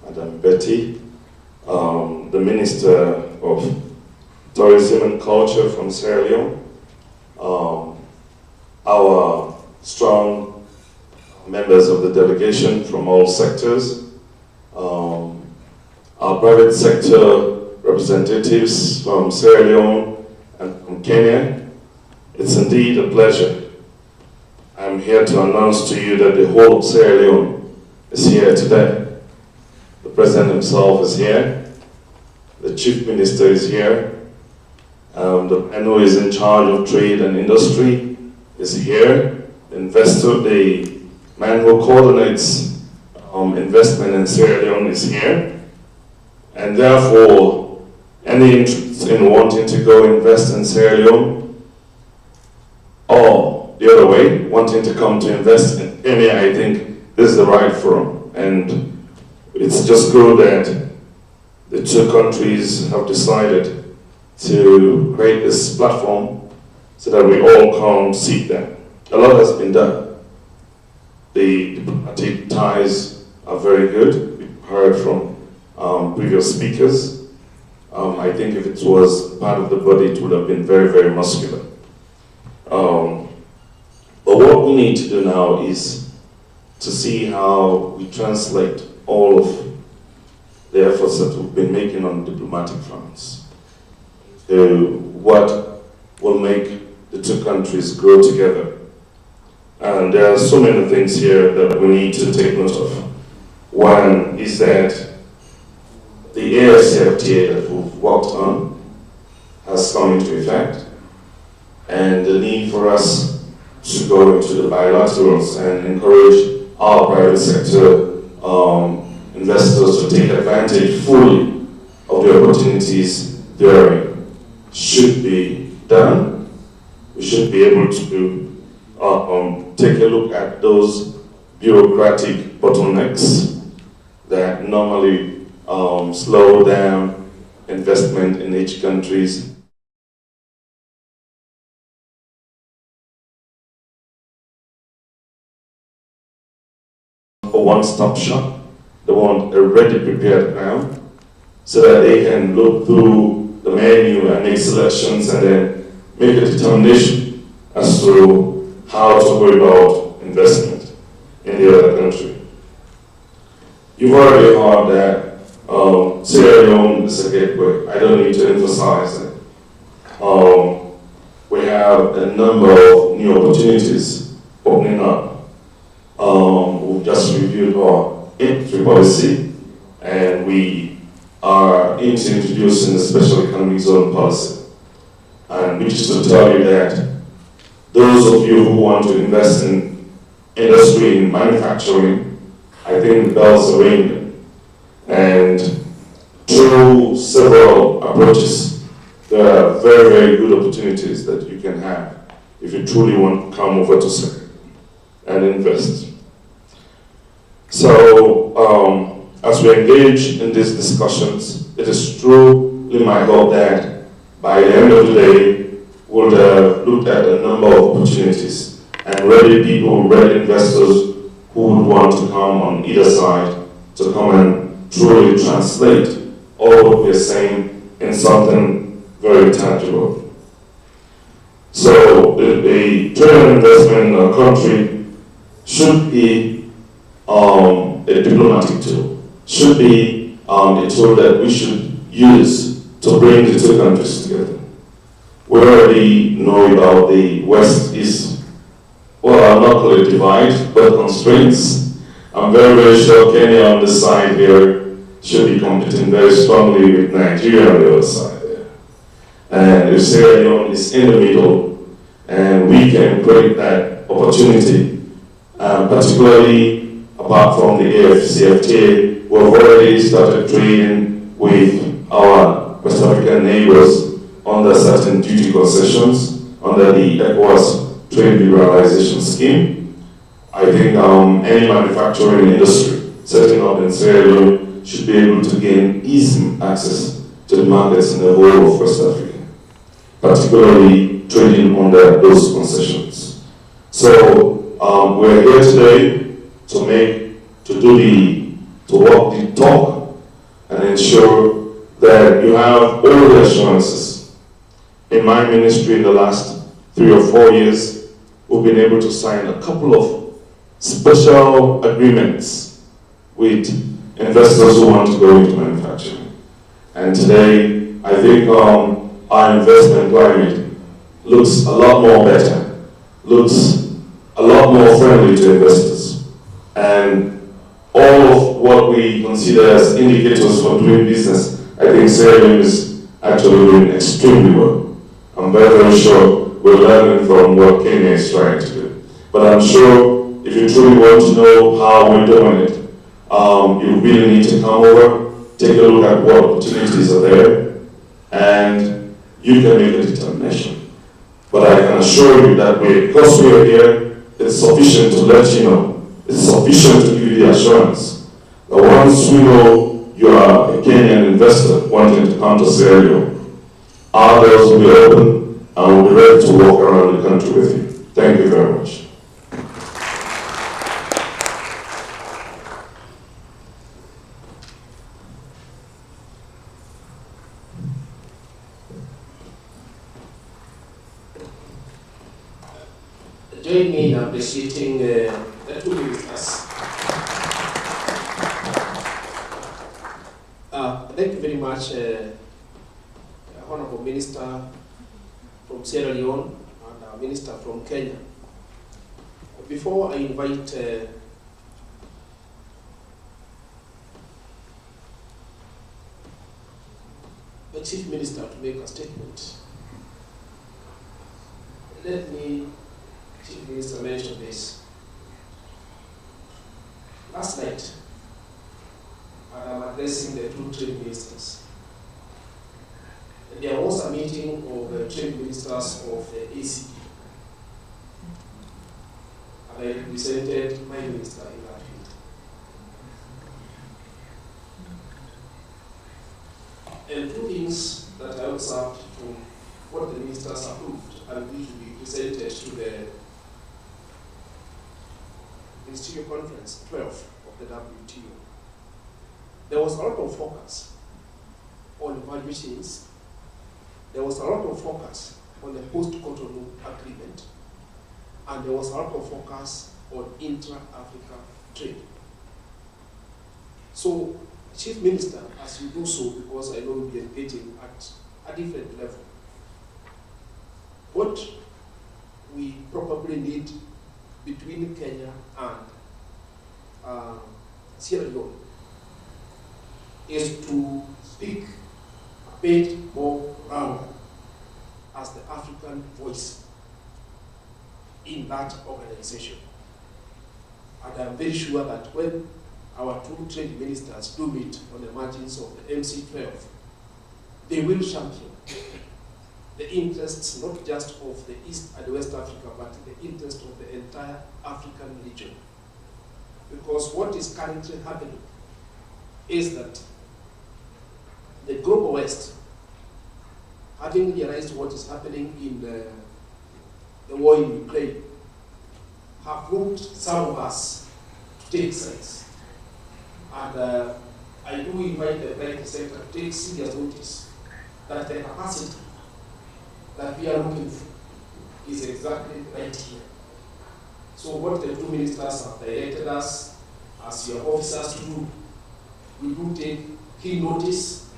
Speaker 15: Madam Betty, the Minister of Tourism and Culture from Sierra Leone, our strong members of the delegation from all sectors, our private sector representatives from Sierra Leone and from Kenya. It's indeed a pleasure. I'm here to announce to you that the whole of Sierra Leone is here today. The President himself is here. The Chief Minister is here. The man who is in charge of trade and industry is here. The investor, the man who coordinates investment in Sierra Leone is here. And therefore, any interest in wanting to go invest in Sierra Leone, or the other way, wanting to come to invest in Kenya, I think this is the right forum. And it's just good that the two countries have decided to create this platform so that we all come seek them. A lot has been done. The diplomatic ties are very good. We've heard from previous speakers. I think if it was part of the body, it would have been very, very muscular. But what we need to do now is to see how we translate all of the efforts that we've been making on diplomatic fronts to what will make the two countries grow together. And there are so many things here that we need to take note of. One is that the AFCFTA that we've worked on has come into effect, and the need for us to go into the bilaterals and encourage our private sector investors to take advantage fully of the opportunities therein should be done. We should be able to take a look at those bureaucratic bottlenecks that normally slow down investment in each country's one-stop shop. They want a ready prepared ground so that they can look through the menu and make selections and then make a determination as to how to go about investment in the other country. You've already heard that Sierra Leone is a gateway. I don't need to emphasize it. We have a number of new opportunities opening up. We've just reviewed our entry policy, and we are into introducing the special economic zone policy. And which is to tell you that those of you who want to invest in industry, in manufacturing, I think the bells are ringing. And through several approaches, there are very, very good opportunities that you can have if you truly want to come over to Senegal and invest. So, as we engage in these discussions, it is truly my hope that by the end of the day, we'll have looked at a number of opportunities and ready people, ready investors who would want to come on either side to come and truly translate all what we're saying in something very tangible. So the trade and investment in our country should be a diplomatic tool, should be a tool that we should use to bring the two countries together. We already know about the West-East, well, I'll not call it divide, but constraints. I'm very, very sure Kenya on this side here should be competing very strongly with Nigeria on the other side there. And if Sierra Leone is in the middle, and we can create that opportunity, particularly apart from the AFCFTA, we've already started trading with our West African neighbors under certain duty concessions under the ECOWAS Trade Liberalization Scheme. I think any manufacturing industry setting up in Sierra Leone should be able to gain easy access to the markets in the whole of West Africa, particularly trading under those concessions. So we're here today to walk the talk and ensure that you have all the assurances. In my ministry in the last 3 or 4 years, we've been able to sign a couple of special agreements with investors who want to go into manufacturing. And today, I think our investment climate looks a lot more better, looks a lot more friendly to investors. And all of what we consider as indicators for doing business, I think Sierra Leone is actually doing extremely well. I'm very, very sure we're learning from what Kenya is trying to do. But I'm sure if you truly want to know how we're doing it, you really need to come over, take a look at what opportunities are there, and you can make a determination. But I can assure you that because we are here, it's sufficient to let you know. It's sufficient to give you the assurance that once we know you are a Kenyan investor wanting to come to Sierra Leone, our doors will be open and we'll be ready to walk around the country with you. Thank you very much.
Speaker 12: Join me in appreciating the two ministers. Thank you very much, Honorable Minister from Sierra Leone and our Minister from Kenya. Before I invite the Chief Minister to make a statement, let me, Chief Minister, mention this. Last night, and I'm addressing the two trade ministers, there was a meeting of the trade ministers of the ACP. And I represented my minister in that meeting. And two things that I observed from what the ministers approved and which will be presented to the Ministerial Conference, 12th of the WTO. There was a lot of focus on value chains. There was a lot of focus on the post-Cotonou agreement, and there was a lot of focus on intra-Africa trade. So, Chief Minister, as you do so, because I know you'll be engaging at a different level, what we probably need between Kenya and Sierra Leone is to speak a bit more loud as the African voice in that organization. And I'm very sure that when our two trade ministers do meet on the margins of the MC12, they will champion the interests not just of the East and West Africa, but the interest of the entire African region. Because what is currently happening is that the global West, having realized what is happening in the war in Ukraine, have moved some of us to take sides. And I do invite the private sector to take serious notice that the capacity that we are looking for is exactly right here. So what the two ministers have directed us as your officers to do, we do take key notice.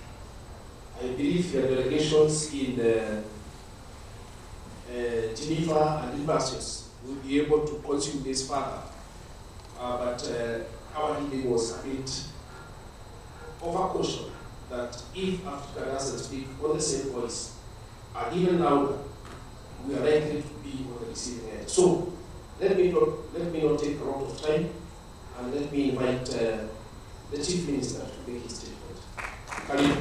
Speaker 12: I believe your delegations in Geneva and Brussels will be able to consume this further. But our meeting was a bit of a caution that if Africa doesn't speak on the same voice, and even now, we are likely to be on the receiving end. So let me not take a lot of time, and let me invite the Chief Minister to make his statement. Karibu.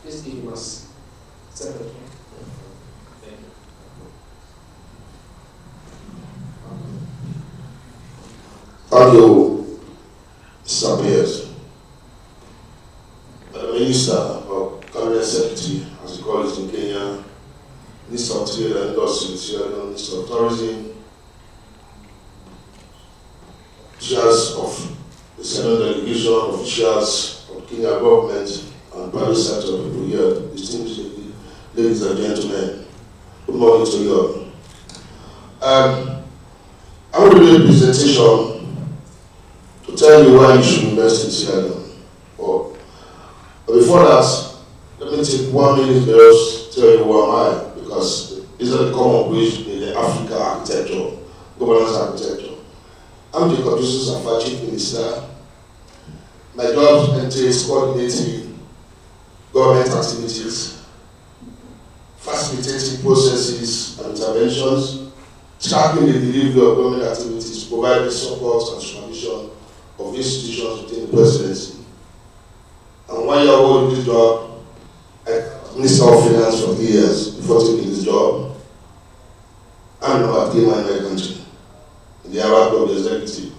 Speaker 12: Please give us 7 minutes. Thank you.
Speaker 16: Thank you, Mr. Pierce. Minister or Cabinet Secretary, as we call it in Kenya, Minister of Trade and Industry, Minister of Tourism, chairs of the Senate delegation, officials of Kenya government, and private sector people here, distinguished ladies and gentlemen, good morning to you all. I will do a presentation to tell you why you should invest in Sierra Leone. But before that, let me take 1 minute to just tell you who am I, because these are the common bridge in the Africa architecture, governance architecture. I'm the Producer Safa, Chief Minister. My job entails coordinating government activities, facilitating processes and interventions, tracking the delivery of government activities, providing support and supervision of institutions within the presidency. And 1 year old in this job, as Minister of Finance for 3 years before taking this job. I'm number 3 man in my country, in the Arab of the executive.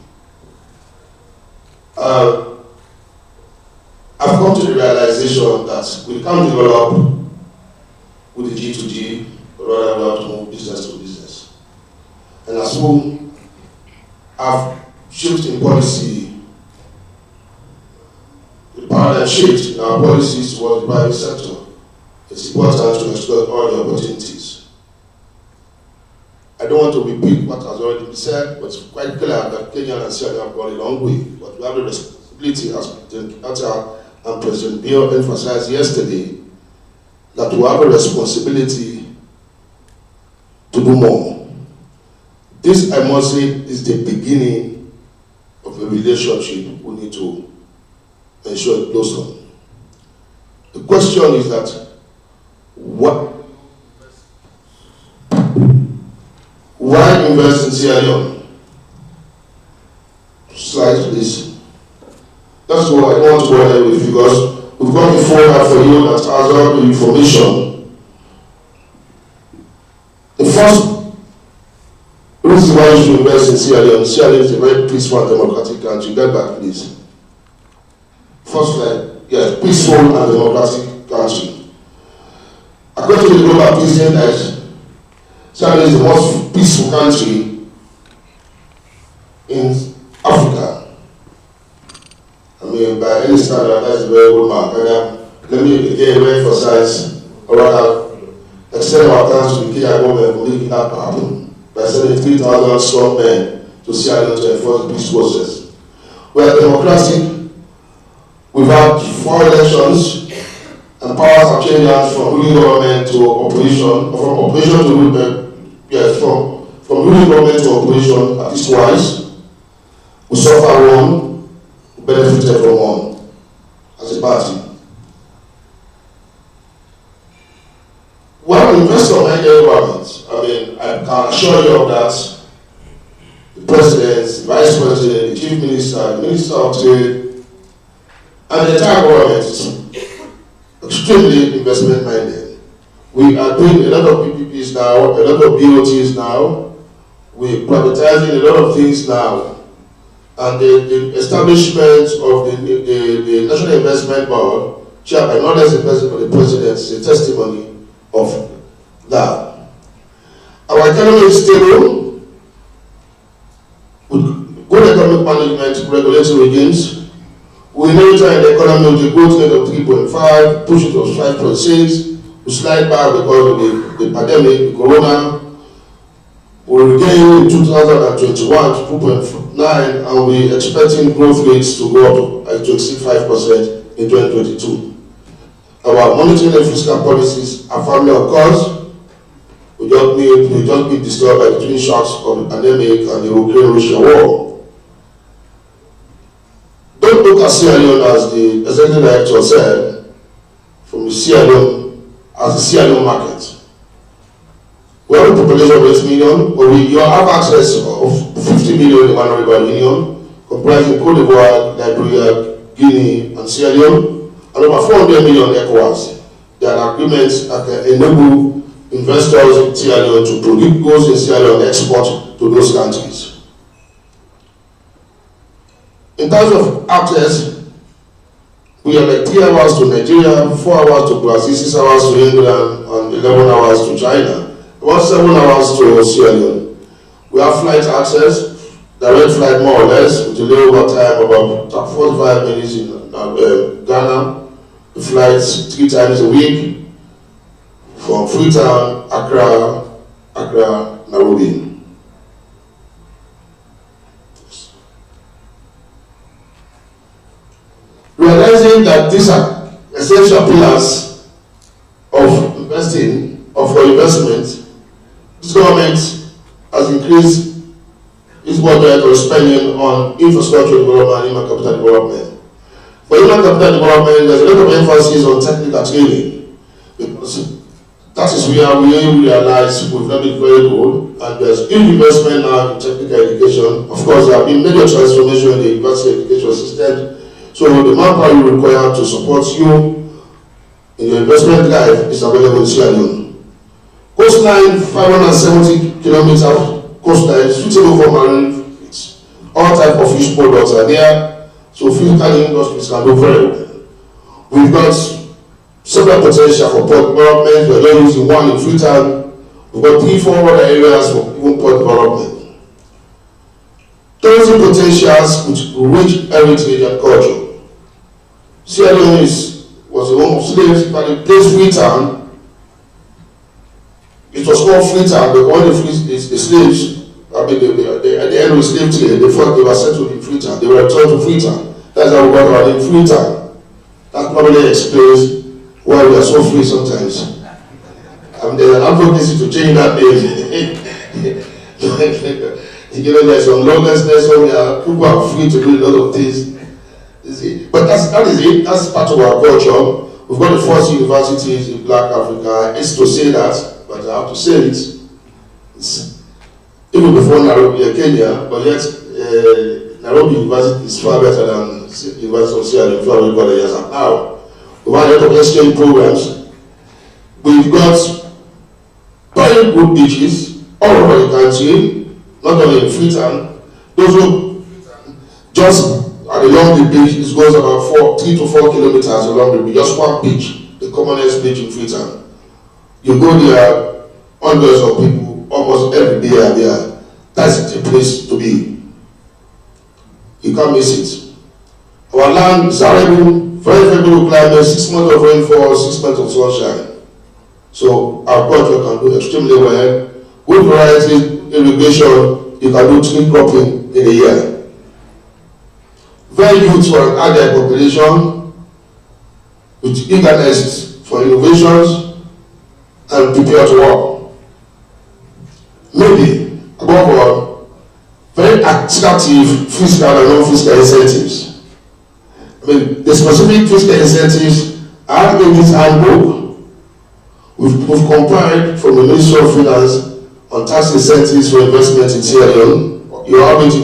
Speaker 16: I've come to the realization that we can't develop with the G2G, but rather we have to move business to business. And as we have shifted in policy, the paradigm shift in our policies towards the private sector, it's important to explore all the opportunities. I don't want to repeat what has already been said, but it's quite clear that Kenya and Sierra Leone have gone a long way. But we have the responsibility, as President Atta and President Bio emphasized yesterday, that we have a responsibility to do more. This, I must say, is the beginning of a relationship we need to ensure it blossoms. The question is that why invest in Sierra Leone? Slide please. That's what I don't want to bother you with, because we've got a folder for you that has all the information. The first reason why you should invest in Sierra Leone is a very peaceful and democratic country. Get back please. First slide. Yes, peaceful and democratic country. According to the Global Peace Index, Sierra Leone is the most peaceful country in Africa. I mean, by any standard, that's a very good mark. And let me again emphasize, or rather, extend our thanks to the Kenya government for making that happen by sending 3,000 strong men to Sierra Leone to enforce the peace process. We are democratic. We've had 4 elections, and powers have changed hands from ruling government to opposition, or from opposition to ruling, from ruling government to opposition at least twice. We suffer one, we benefited from one as a party. We have investor-minded government. I mean, I can assure you of that. The president, the vice president, the chief minister, the minister of trade, and the entire government is extremely investment-minded. We are doing a lot of PPPs now, a lot of BOTs now. We're privatizing a lot of things now. And the establishment of the National Investment Board, chaired by not less the president but the president, is a testimony of that. Our economy is stable, with good economic management, regulatory regimes. We monitor the economy with a growth rate of 3.5, push it to 5.6. We slide back because of the pandemic, the corona. We regain in 2021 to 2.9, and we're expecting growth rates to go up to exceed 5% in 2022. Our monetary and fiscal policies are firmly on course. We just been disturbed by the twin shocks of the pandemic and the Ukraine-Russia war. Don't look at Sierra Leone, as the executive director said, from the Sierra Leone as the Sierra Leone market. We have a population of 8 million, but you have access of 50 million in the One River Union, comprising Cote d'Ivoire, Liberia, Guinea, and Sierra Leone, and over 400 million ECOWAS. There are agreements that can enable investors in Sierra Leone to produce goods in Sierra Leone and export to those countries. In terms of access, we are like 3 hours to Nigeria, 4 hours to Brazil, 6 hours to England, and 11 hours to China. About 7 hours to Sierra Leone. We have flight access, direct flight more or less, with a layover time about 45 minutes in Ghana. We flight 3 times a week from Freetown, Accra, Nairobi. Realizing that these are essential pillars of investing, or for investment, this government has increased its budget or spending on infrastructure development and human capital development. For human capital development, there's a lot of emphasis on technical training, because that is where we realize we've not been very good, and there's huge investment now in technical education. Of course, there have been major transformation in the university education system, so the manpower you require to support you in your investment life is available in Sierra Leone. Coastline, 570 kilometers coastline, suitable for marine fleets. All types of fish products are there, so physical industries can do very well. We've got several potential for port development. We're not using one in Freetown. We've got 3-4 other areas for even port development. Tourism potentials with rich heritage and culture. Sierra Leone was the home of slaves, but the place Freetown, it was called Freetown, but when the slaves, at the end of the slave trade, they thought they were settled in Freetown. They were returned to Freetown. That's how we got our name, Freetown. That probably explains why we are so free sometimes. And there's an advocacy to change that name. There's some lawlessness where people are free to do a lot of things. But that is it. That's part of our culture. We've got the first universities in Black Africa. It's to say that, but I have to say it. It's even before Nairobi, Kenya, but yet Nairobi University is far better than the University of Sierra Leone, for everybody years now. We've had a lot of exchange programs. We've got very good beaches all over the country, not only in Freetown. Those who just along the beach, it goes about 3 to 4 kilometers along the beach, just one beach, the commonest beach in Freetown. You go there, hundreds of people almost every day are there. That's the place to be. You can't miss it. Our land is arable, very favorable climate, 6 months of rainfall, 6 months of sunshine. So our culture can do extremely well. Good variety, irrigation, you can do 3 cropping in a year. Very useful and agile population with eagerness for innovations and prepare to work. Maybe, above all, very attractive fiscal and non-fiscal incentives. I mean, the specific fiscal incentives are in this handbook. We've compiled from the Ministry of Finance on tax incentives for investment in Sierra Leone. You have it in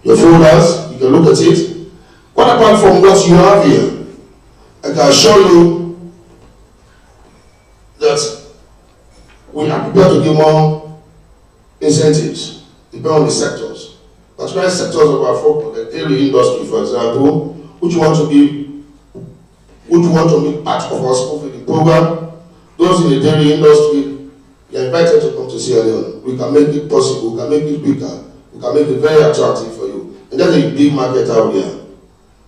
Speaker 16: your folders, you can look at it. What apart from what you have here, I can assure you that we are prepared to give more incentives, depending on the sectors. Particularly sectors of our focus, the dairy industry, for example, which want to be part of our school feeding program. Those in the dairy industry, you are invited to come to Sierra Leone. We can make it possible, we can make it bigger, we can make it very attractive for you. And that's a big market out there.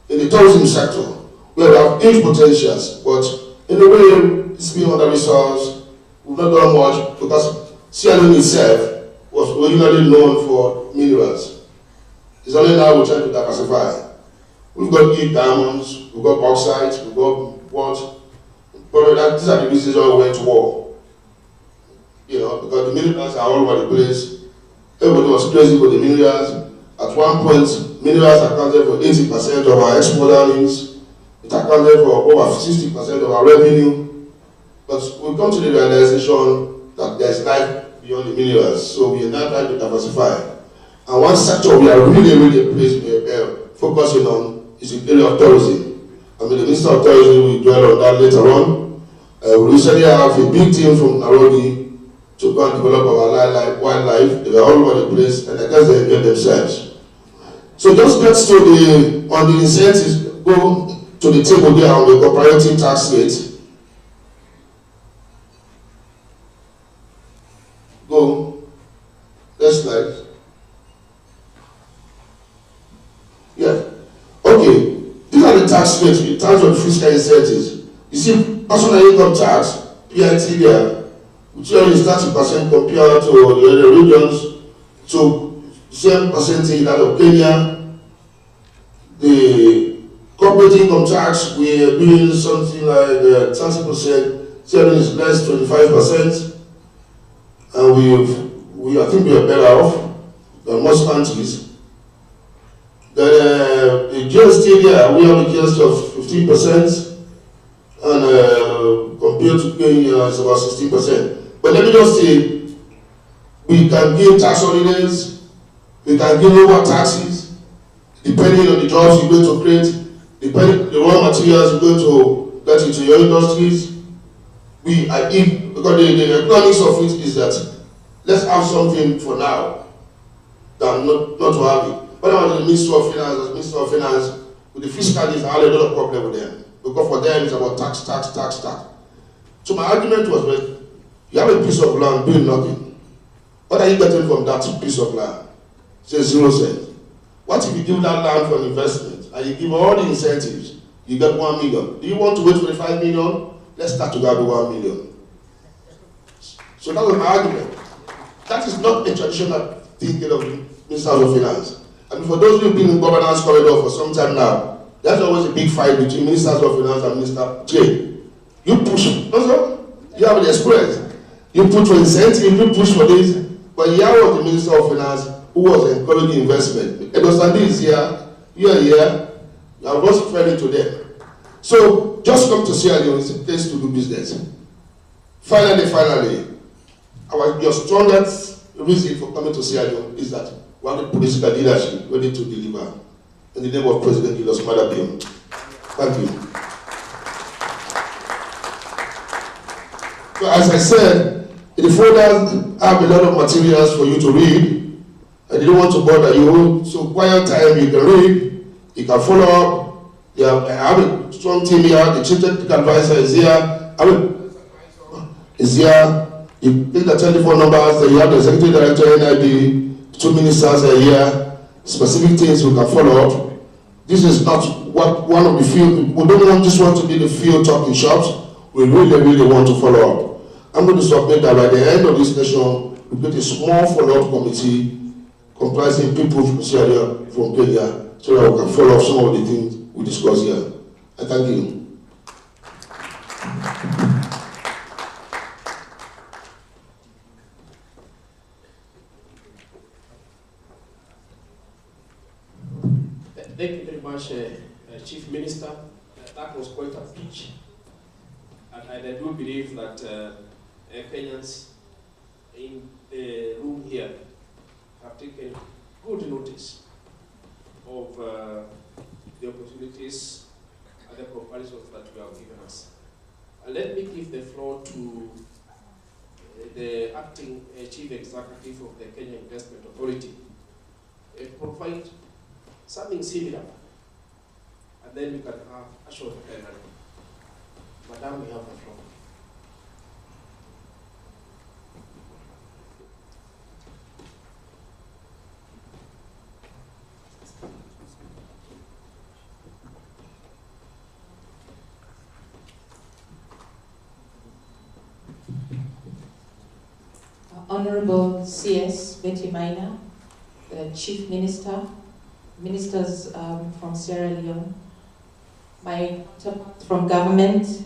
Speaker 16: In the tourism sector, we have huge potentials, but in a way, it's been under-resourced. We've not done much because Sierra Leone itself was originally known for minerals. It's only now we're trying to diversify. We've got huge diamonds, we've got bauxite, we've got what? But these are the reasons why we went to war. You know, because the minerals are all over the place. Everybody was crazy for the minerals. At one point, minerals accounted for 80% of our export earnings. It accounted for over 60% of our revenue. But we come to the realization that there's life beyond the minerals. So we are now trying to diversify. And one sector we are really focusing on is the area of tourism. I mean, the Minister of Tourism will dwell on that later on. We recently have a big team from Nairobi to go and develop our wildlife. They are all over the place, and I guess they enjoy themselves. So just get to on the incentives, go to the table there on the cooperative tax rate. Go. Next slide. Yeah. Okay. These are the tax rates in terms of fiscal incentives. You see, personal income tax, PIT there, which is 30% compared to the other regions, so same percentage that of Kenya. The corporate income tax, we are doing something like 30%, Sierra is less 25%, and I think we are better off than most countries. The GST there, we have a GST of 15%, and compared to Kenya, it's about 16%. But let me just say, we can give tax holidays, we can give lower taxes, depending on the jobs you're going to create, depending on the raw materials you're going to get into your industries. Because the economics of it is that let's have something for now than not to have it. When I was in the Minister of Finance, with the fiscalists, I had a lot of problem with them. Because for them, it's about tax. So my argument was, well, you have a piece of land doing nothing. What are you getting from that piece of land? Say 0 cents. What if you give that land for an investment, and you give all the incentives, you get 1 million. Do you want to wait for the 5 million? Let's start to get the 1 million. So that was my argument. That is not a traditional thinking of the Minister of Finance. And for those who have been in governance corridor for some time now, there's always a big fight between Ministers of Finance and Minister of Trade. You push, also, you have the experience. You put for incentive, you push for this, but here was the Minister of Finance who was encouraging investment. Edostandi is here, you are here, you are most friendly to them. So just come to Sierra Leone, it's a place to do business. Finally, your strongest reason for coming to Sierra Leone is that we have the political leadership ready to deliver. In the name of President Julius Maada Bio. Thank you. So as I said, the folders have a lot of materials for you to read. I didn't want to bother you, so quiet time you can read, you can follow up. I have a strong team here, the chief technical advisor is here. Is here. You take the telephone numbers, you have the executive director, NIB, 2 ministers a year, specific things we can follow up. This is not what one of the field, we don't want this one to be the field talking shops. We really want to follow up. I'm going to submit that by the end of this session, we create a small follow-up committee comprising people from Sierra Leone, from Kenya, so that we can follow up some of the things we discussed here. I thank you.
Speaker 12: Thank you very much, Chief Minister. That was quite a speech. And I do believe that Kenyans in the room here have taken good notice of the opportunities and the comparisons that you have given us. Let me give the floor to the acting Chief Executive of the Kenya Investment Authority to provide something similar, and then we can have a short plenary. Madam, we have the floor.
Speaker 17: Honorable CS Betty Maina, the Chief Minister, ministers from Sierra Leone, my counterparts from government,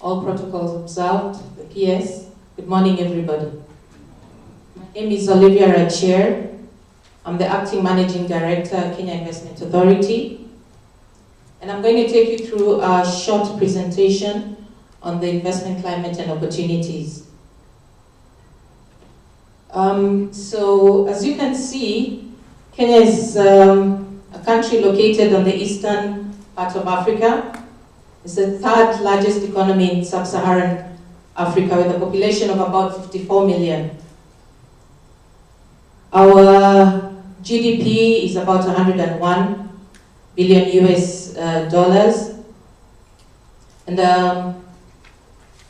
Speaker 17: all protocols observed, the PS. Good morning, everybody. My name is Olivia Rachier. I'm the Acting Managing Director, Kenya Investment Authority. And I'm going to take you through a short presentation on the investment climate and opportunities. So, as you can see, Kenya is a country located on the eastern part of Africa. It's the third largest economy in sub-Saharan Africa with a population of about 54 million. Our GDP is about 101 billion US dollars. And the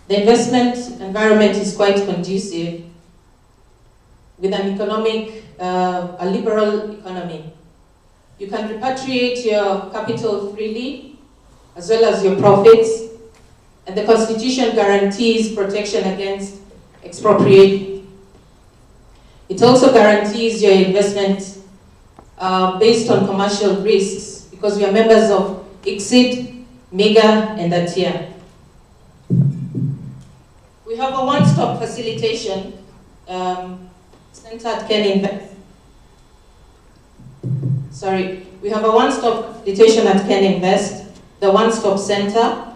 Speaker 17: investment environment is quite conducive with an economic, a liberal economy. You can repatriate your capital freely, as well as your profits, and the Constitution guarantees protection against expropriation. It also guarantees your investment based on commercial risks, because we are members of ICSID, MEGA, and ATIA. We have a one-stop facilitation centered Ken Invest. We have a one-stop facilitation at Ken Invest, the one-stop center.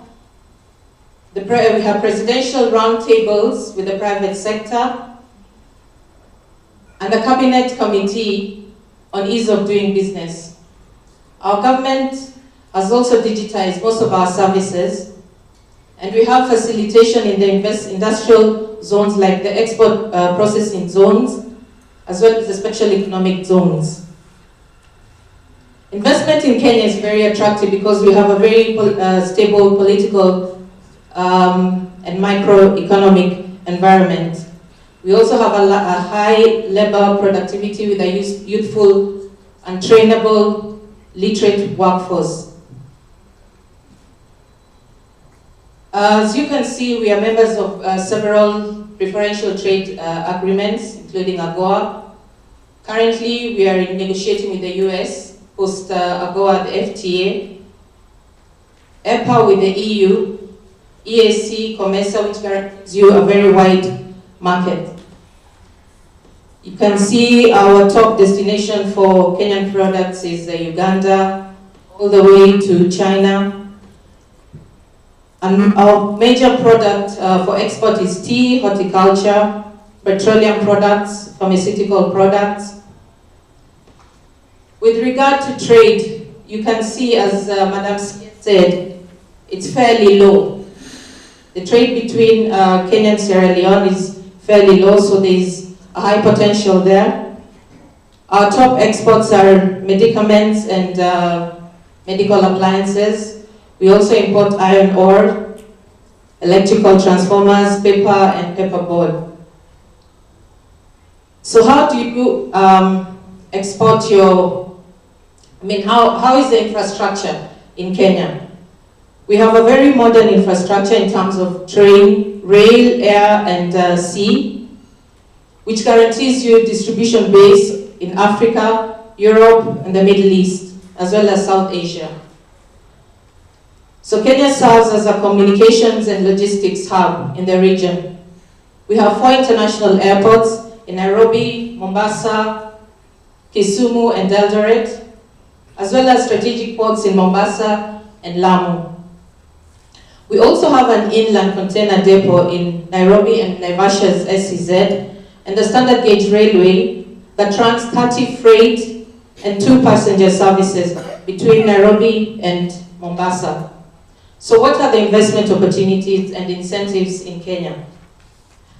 Speaker 17: We have presidential roundtables with the private sector and a cabinet committee on ease of doing business. Our government has also digitized most of our services, and we have facilitation in the industrial zones like the export processing zones, as well as the special economic zones. Investment in Kenya is very attractive because we have a very stable political and microeconomic environment. We also have a high labor productivity with a youthful and trainable, literate workforce. As you can see, we are members of several preferential trade agreements, including AGOA. Currently, we are negotiating with the US, post AGOA, the FTA, EPA with the EU, EAC, COMESA, which guarantees you a very wide market. You can see our top destination for Kenyan products is Uganda, all the way to China. And our major product for export is tea, horticulture, petroleum products, pharmaceutical products. With regard to trade, you can see, as Madam said, it's fairly low. The trade between Kenya and Sierra Leone is fairly low, so there's a high potential there. Our top exports are medicaments and medical appliances. We also import iron ore. electrical transformers, paper, and paperboard. So how do you export your, how is the infrastructure in Kenya? We have a very modern infrastructure in terms of train, rail, air, and sea, which guarantees you distribution base in Africa, Europe, and the Middle East, as well as South Asia. So Kenya serves as a communications and logistics hub in the region. We have 4 international airports in Nairobi, Mombasa, Kisumu, and Eldoret, as well as strategic ports in Mombasa and Lamu. We also have an inland container depot in Nairobi and Naivasha's SEZ, and the standard gauge railway that runs 30 freight and 2 passenger services between Nairobi and Mombasa. So what are the investment opportunities and incentives in Kenya?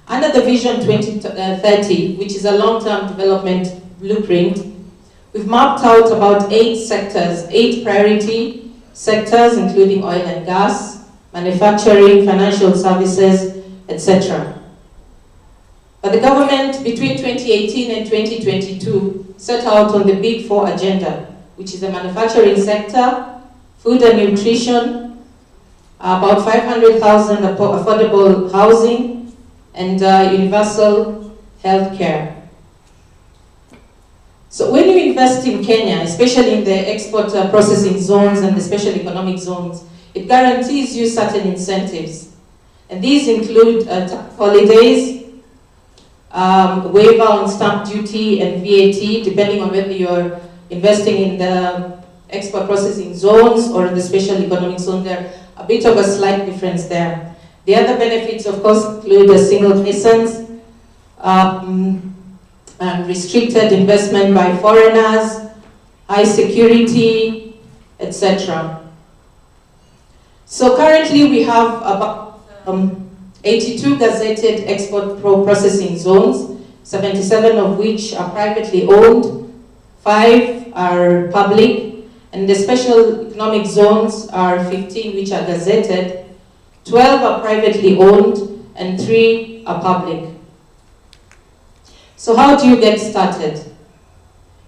Speaker 17: Under the Vision 2030, which is a long-term development blueprint, we've mapped out about 8 sectors, 8 priority sectors, including oil and gas, manufacturing, financial services, etc. But the government between 2018 and 2022 set out on the Big 4 agenda, which is the manufacturing sector, food and nutrition, about 500,000 affordable housing, and universal health care. So when you invest in Kenya, especially in the export processing zones and the special economic zones, it guarantees you certain incentives. And these include holidays, waiver on stamp duty and VAT, depending on whether you're investing in the export processing zones or in the special economic zone. There a bit of a slight difference there. The other benefits, of course, include a single license, and restricted investment by foreigners, high security, etc. So currently we have about 82 gazetted export processing zones, 77 of which are privately owned, 5 are public, and the special economic zones are 15 which are gazetted, 12 are privately owned, and 3 are public. So how do you get started?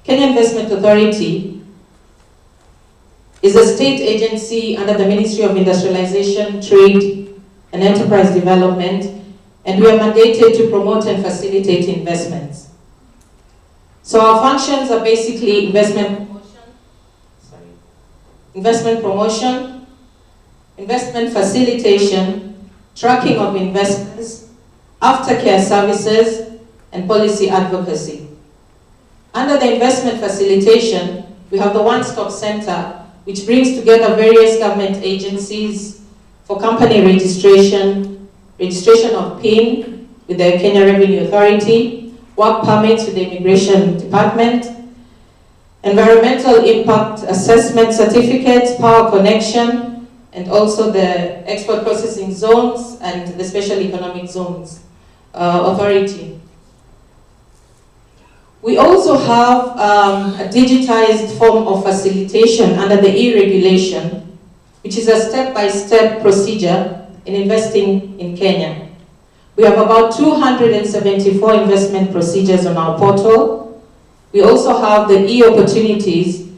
Speaker 17: Kenya Investment Authority is a state agency under the Ministry of Industrialization, Trade, and Enterprise Development, and we are mandated to promote and facilitate investments. So our functions are basically investment promotion, investment facilitation, tracking of investments, aftercare services, and policy advocacy. Under the investment facilitation, we have the one-stop center, which brings together various government agencies for company registration, registration of PIN with the Kenya Revenue Authority, work permits with the Immigration Department, environmental impact assessment certificates, power connection, and also the export processing zones and the special economic zones authority. We also have a digitized form of facilitation under the e-regulation, which is a step-by-step procedure in investing in Kenya. We have about 274 investment procedures on our portal. We also have the e-opportunities,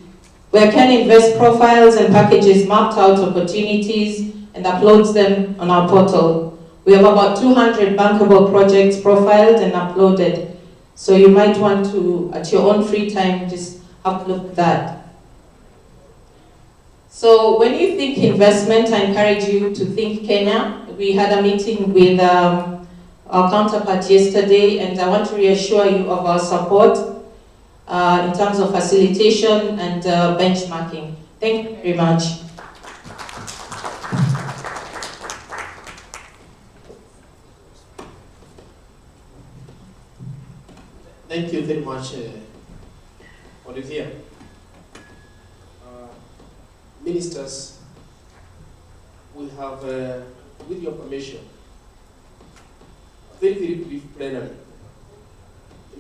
Speaker 17: where Ken invests profiles and packages mapped out opportunities and uploads them on our portal. We have about 200 bankable projects profiled and uploaded. So you might want to, at your own free time, just have a look at that. So when you think investment, I encourage you to think Kenya. We had a meeting with our counterpart yesterday, and I want to reassure you of our support in terms of facilitation and benchmarking. Thank you very much.
Speaker 12: Thank you very much, Olivia. Ministers, we have, with your permission, a very, very brief plenary,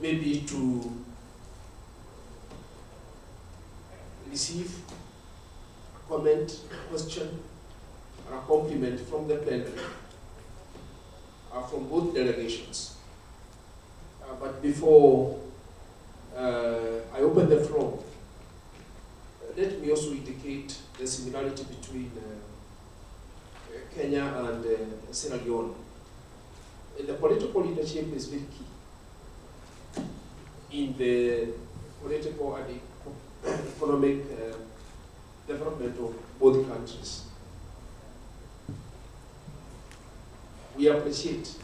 Speaker 12: maybe to receive a comment, a question, or a compliment from the plenary from both delegations. But before I open the floor, let me also indicate the similarity between Kenya and Sierra Leone. The political leadership is very key in the political and economic development of both countries. We appreciate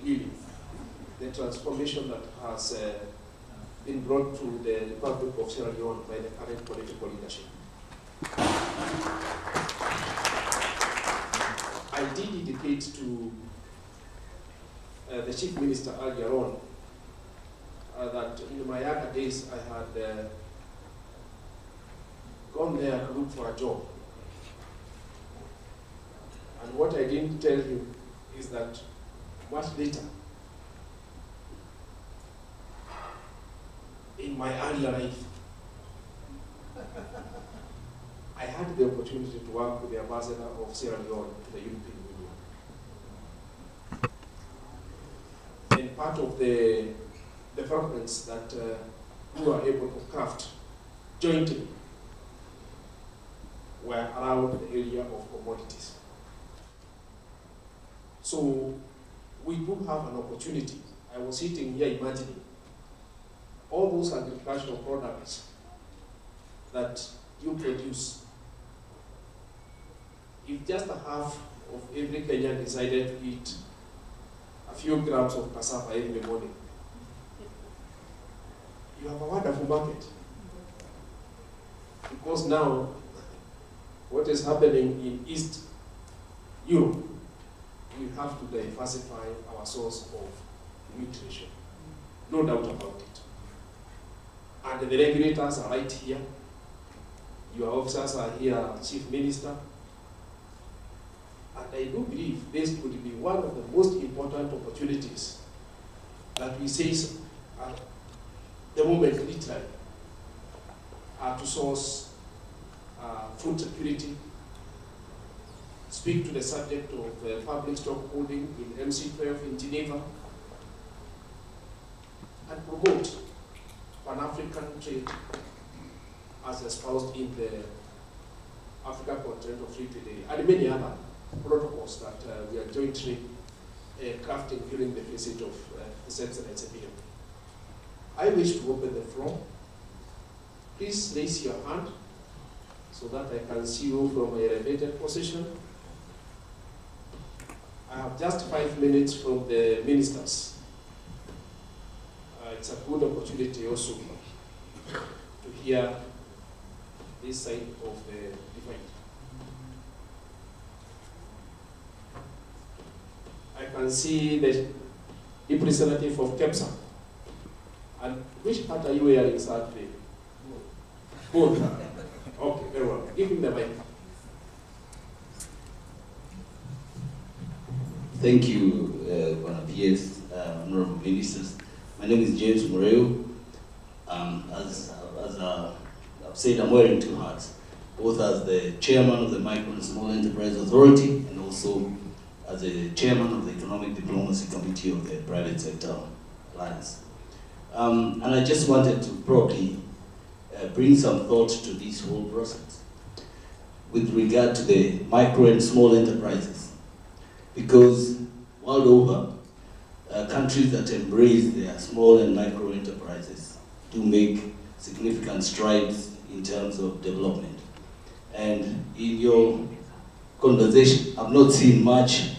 Speaker 12: really the transformation that has been brought to the Republic of Sierra Leone by the current political leadership. I did indicate to the Chief Minister earlier on that in my younger days I had gone there to look for a job. And what I didn't tell you is that much later, in my earlier life, I had the opportunity to work with the ambassador of Sierra Leone to the European Union. And part of the developments that we were able to craft jointly were around the area of commodities. So we do have an opportunity. I was sitting here imagining all those agricultural products that you produce. If just a half of every Kenyan decided to eat a few grams of cassava every morning, you have a wonderful market. Because now, what is happening in East Europe, we have to diversify our source of nutrition. No doubt about it. And the regulators are right here. Your officers are here, Chief Minister. And I do believe this could be one of the most important opportunities that we seize at the moment literally to source food security, speak to the subject of public stock holding in MC12 in Geneva, and promote Pan-African trade as espoused in the Africa Continental Free Trade Area, and many other protocols that we are jointly crafting during the visit of His Excellency Bill. I wish to open the floor. Please raise your hand so that I can see you from a elevated position. I have just 5 minutes from the ministers. It's a good opportunity also to hear this side of the divide. I can see the representative of KEPSA. And which hat are you wearing, sir? Both. Okay, very well. Give him the mic.
Speaker 18: Thank you, Bwana PS, Honorable Ministers. My name is James Mureo. As I've said, I'm wearing two hats, both as the chairman of the Micro and Small Enterprise Authority and also as the chairman of the Economic Diplomacy Committee of the Private Sector Alliance. And I just wanted to probably bring some thought to this whole process with regard to the micro and small enterprises. Because world over, countries that embrace their small and micro enterprises do make significant strides in terms of development. And in your conversation, I've not seen much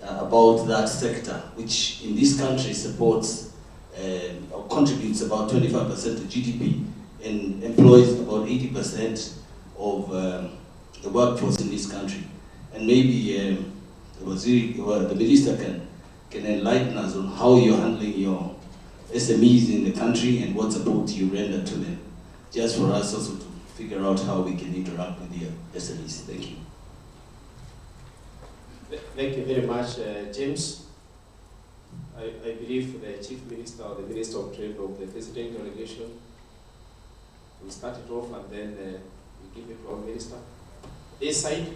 Speaker 18: about that sector, which in this country supports or contributes about 25% to GDP and employs about 80% of the workforce in this country. And maybe the minister can enlighten us on how you're handling your SMEs in the country and what support you render to them, just for us also to figure out how we can interact with the SMEs. Thank you.
Speaker 12: Thank you very much, James. I believe the Chief Minister or the Minister of Trade of the visiting delegation will start it off and then we give it to our Minister. This side.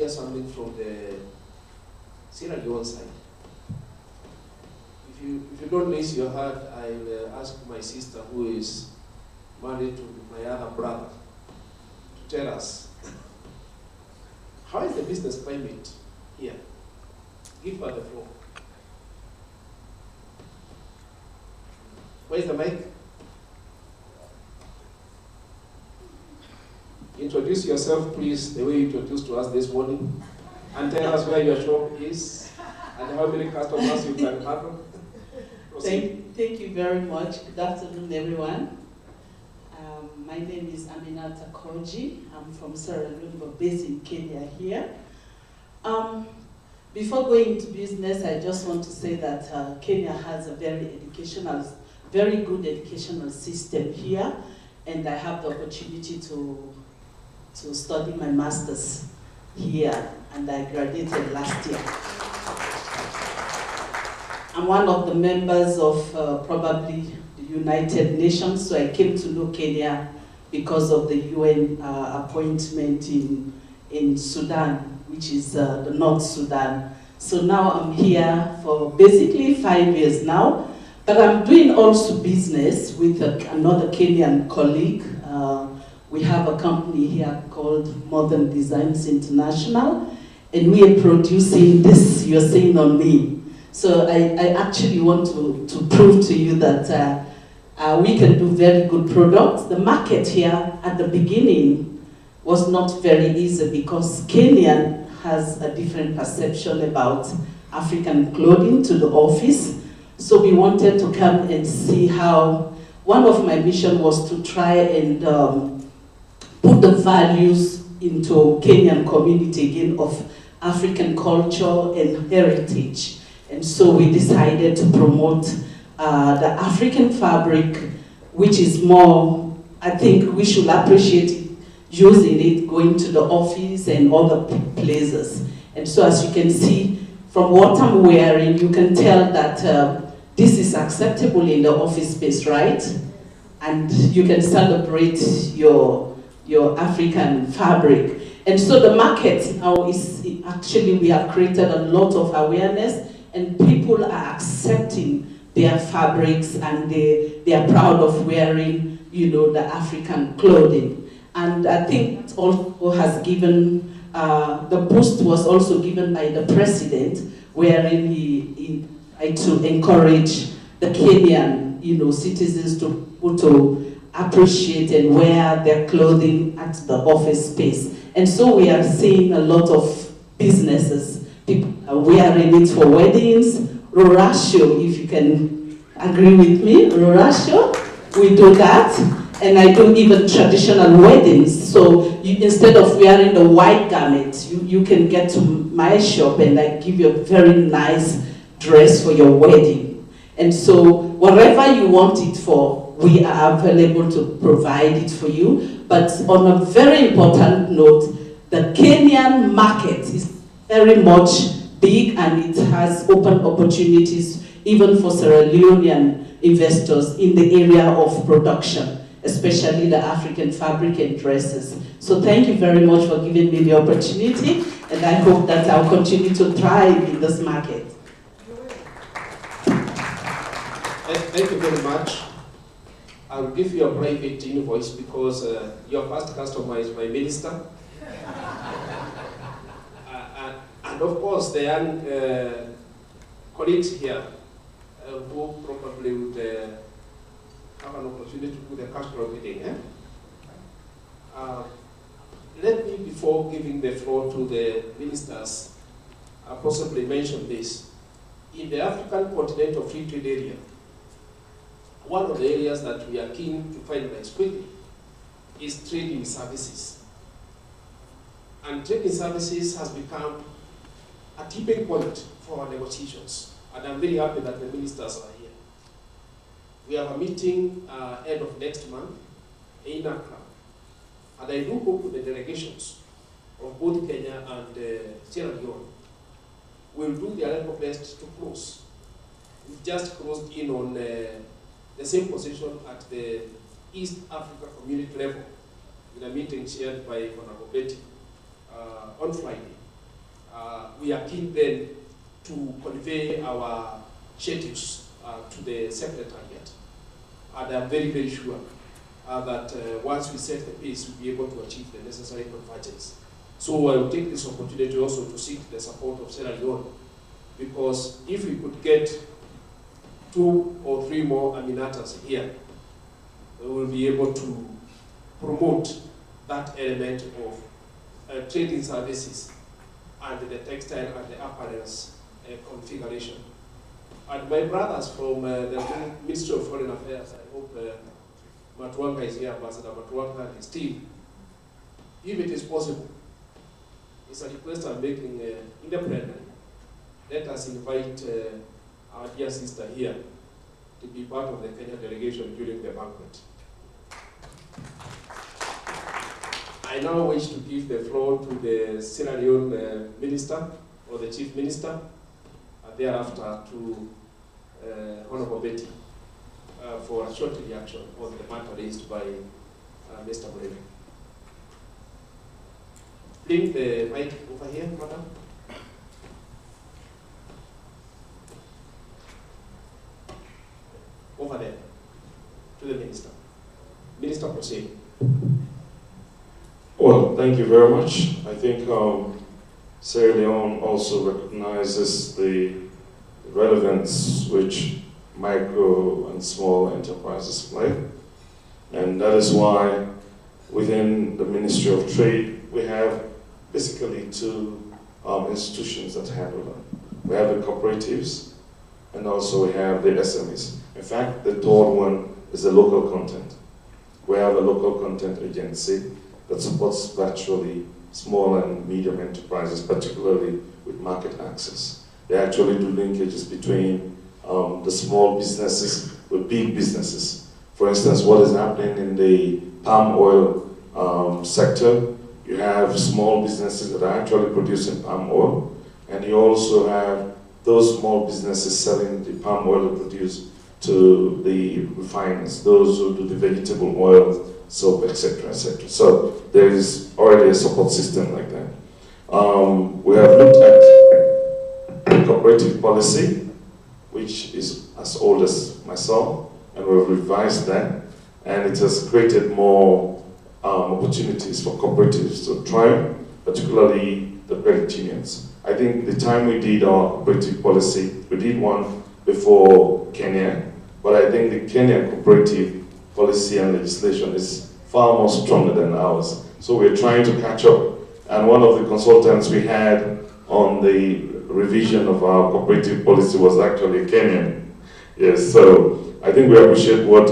Speaker 12: hear something from the Sierra Leone side. If you don't raise your hand, I'll ask my sister, who is married to my other brother, to tell us, how is the business climate here? Give her the floor. Where's the mic? Introduce yourself, please, the way you introduced to us this morning, and tell us where your shop is and how many customers you can handle.
Speaker 19: Thank you very much. Good afternoon, everyone. My name is Aminata Koji. I'm from Sierra Leone, but based in Kenya here. Before going into business, I just want to say that Kenya has a very good educational system here, and I have the opportunity to study my master's here, and I graduated last year. I'm one of the members of probably the United Nations, so I came to know Kenya because of the UN appointment in Sudan, which is the North Sudan. So now I'm here for basically 5 years now, but I'm doing also business with another Kenyan colleague. We have a company here called Modern Designs International, and we are producing this you're seeing on me. So I actually want to prove to you that we can do very good products. The market here at the beginning was not very easy because Kenya has a different perception about African clothing to the office. So we wanted to come and see how, one of my mission was to try and put the values into Kenyan community again of African culture and heritage. And so we decided to promote the African fabric, which is more, I think we should appreciate it, using it, going to the office and other places. And so as you can see, from what I'm wearing, you can tell that this is acceptable in the office space, right? And you can celebrate your African fabric. And so the market now is actually, we have created a lot of awareness, and people are accepting their fabrics, and they are proud of wearing, the African clothing. And I think it also has given, the boost was also given by the president, wherein he tried to encourage the Kenyan, citizens to appreciate and wear their clothing at the office space. And so we are seeing a lot of businesses, people are wearing it for weddings. Rorasho, if you can agree with me, Rorasho, we do that. And I do even traditional weddings. So instead of wearing the white garment, you can get to my shop and I give you a very nice dress for your wedding. And so whatever you want it for, we are available to provide it for you. But on a very important note, the Kenyan market is very much big, and it has open opportunities even for Sierra Leonean investors in the area of production, especially the African fabric and dresses. So thank you very much for giving me the opportunity, and I hope that I'll continue to thrive in this market.
Speaker 12: Thank you very much. I'll give you a private invoice because your first customer is my minister. And of course, the young colleagues here who probably would have an opportunity to do the cultural meeting. Let me, before giving the floor to the ministers, possibly mention this. In the African Continental Free Trade Area, one of the areas that we are keen to finalize quickly is trading services. And trading services has become a tipping point for our negotiations. And I'm very happy that the ministers are here. We have a meeting end of next month in Accra. And I do hope the delegations of both Kenya and Sierra Leone will do their level best to close. We've just closed in on the same position at the East Africa community level in a meeting chaired by Monaco Fund on Friday. we are keen then to convey our initiatives to the Secretariat. And I'm very, very sure that once we set the pace, we'll be able to achieve the necessary convergence. So I will take this opportunity also to seek the support of Sierra Leone, because if we could get 2 or 3 more Aminatas here, we will be able to promote that element of trading services and the textile and the apparels configuration. And my brothers from the Ministry of Foreign Affairs, I hope Matuanga is here, Ambassador Matuanga and his team. If it is possible, it's a request I'm making independently. Let us invite our dear sister here to be part of the Kenya delegation during the banquet. I now wish to give the floor to the Sierra Leone Minister, or the Chief Minister, and thereafter to Honorable Betty for a short reaction on the matter raised by Mr. Moreno. Bring the mic over here, madam. Over there, to the Minister. Minister, proceed.
Speaker 15: Well, thank you very much. I think Sierra Leone also recognizes the relevance which micro and small enterprises play. And that is why within the Ministry of Trade, we have basically 2 institutions that handle them. We have the cooperatives, and also we have the SMEs. In fact, the 3rd one is the local content. We have a local content agency that supports virtually small and medium enterprises, particularly with market access. They actually do linkages between the small businesses with big businesses. For instance, what is happening in the palm oil sector, you have small businesses that are actually producing palm oil, and you also have those small businesses selling the palm oil they produce to the refiners, those who do the vegetable oil, soap, etc., etc. So there is already a support system like that. We have looked at the cooperative policy, which is as old as myself, and we've revised that, and it has created more opportunities for cooperatives to thrive, particularly the credit unions. I think the time we did our cooperative policy, we did one before Kenya, but I think the Kenya cooperative policy and legislation is far more stronger than ours. So we're trying to catch up. And one of the consultants we had on the revision of our cooperative policy was actually Kenyan. Yes, so I think we appreciate what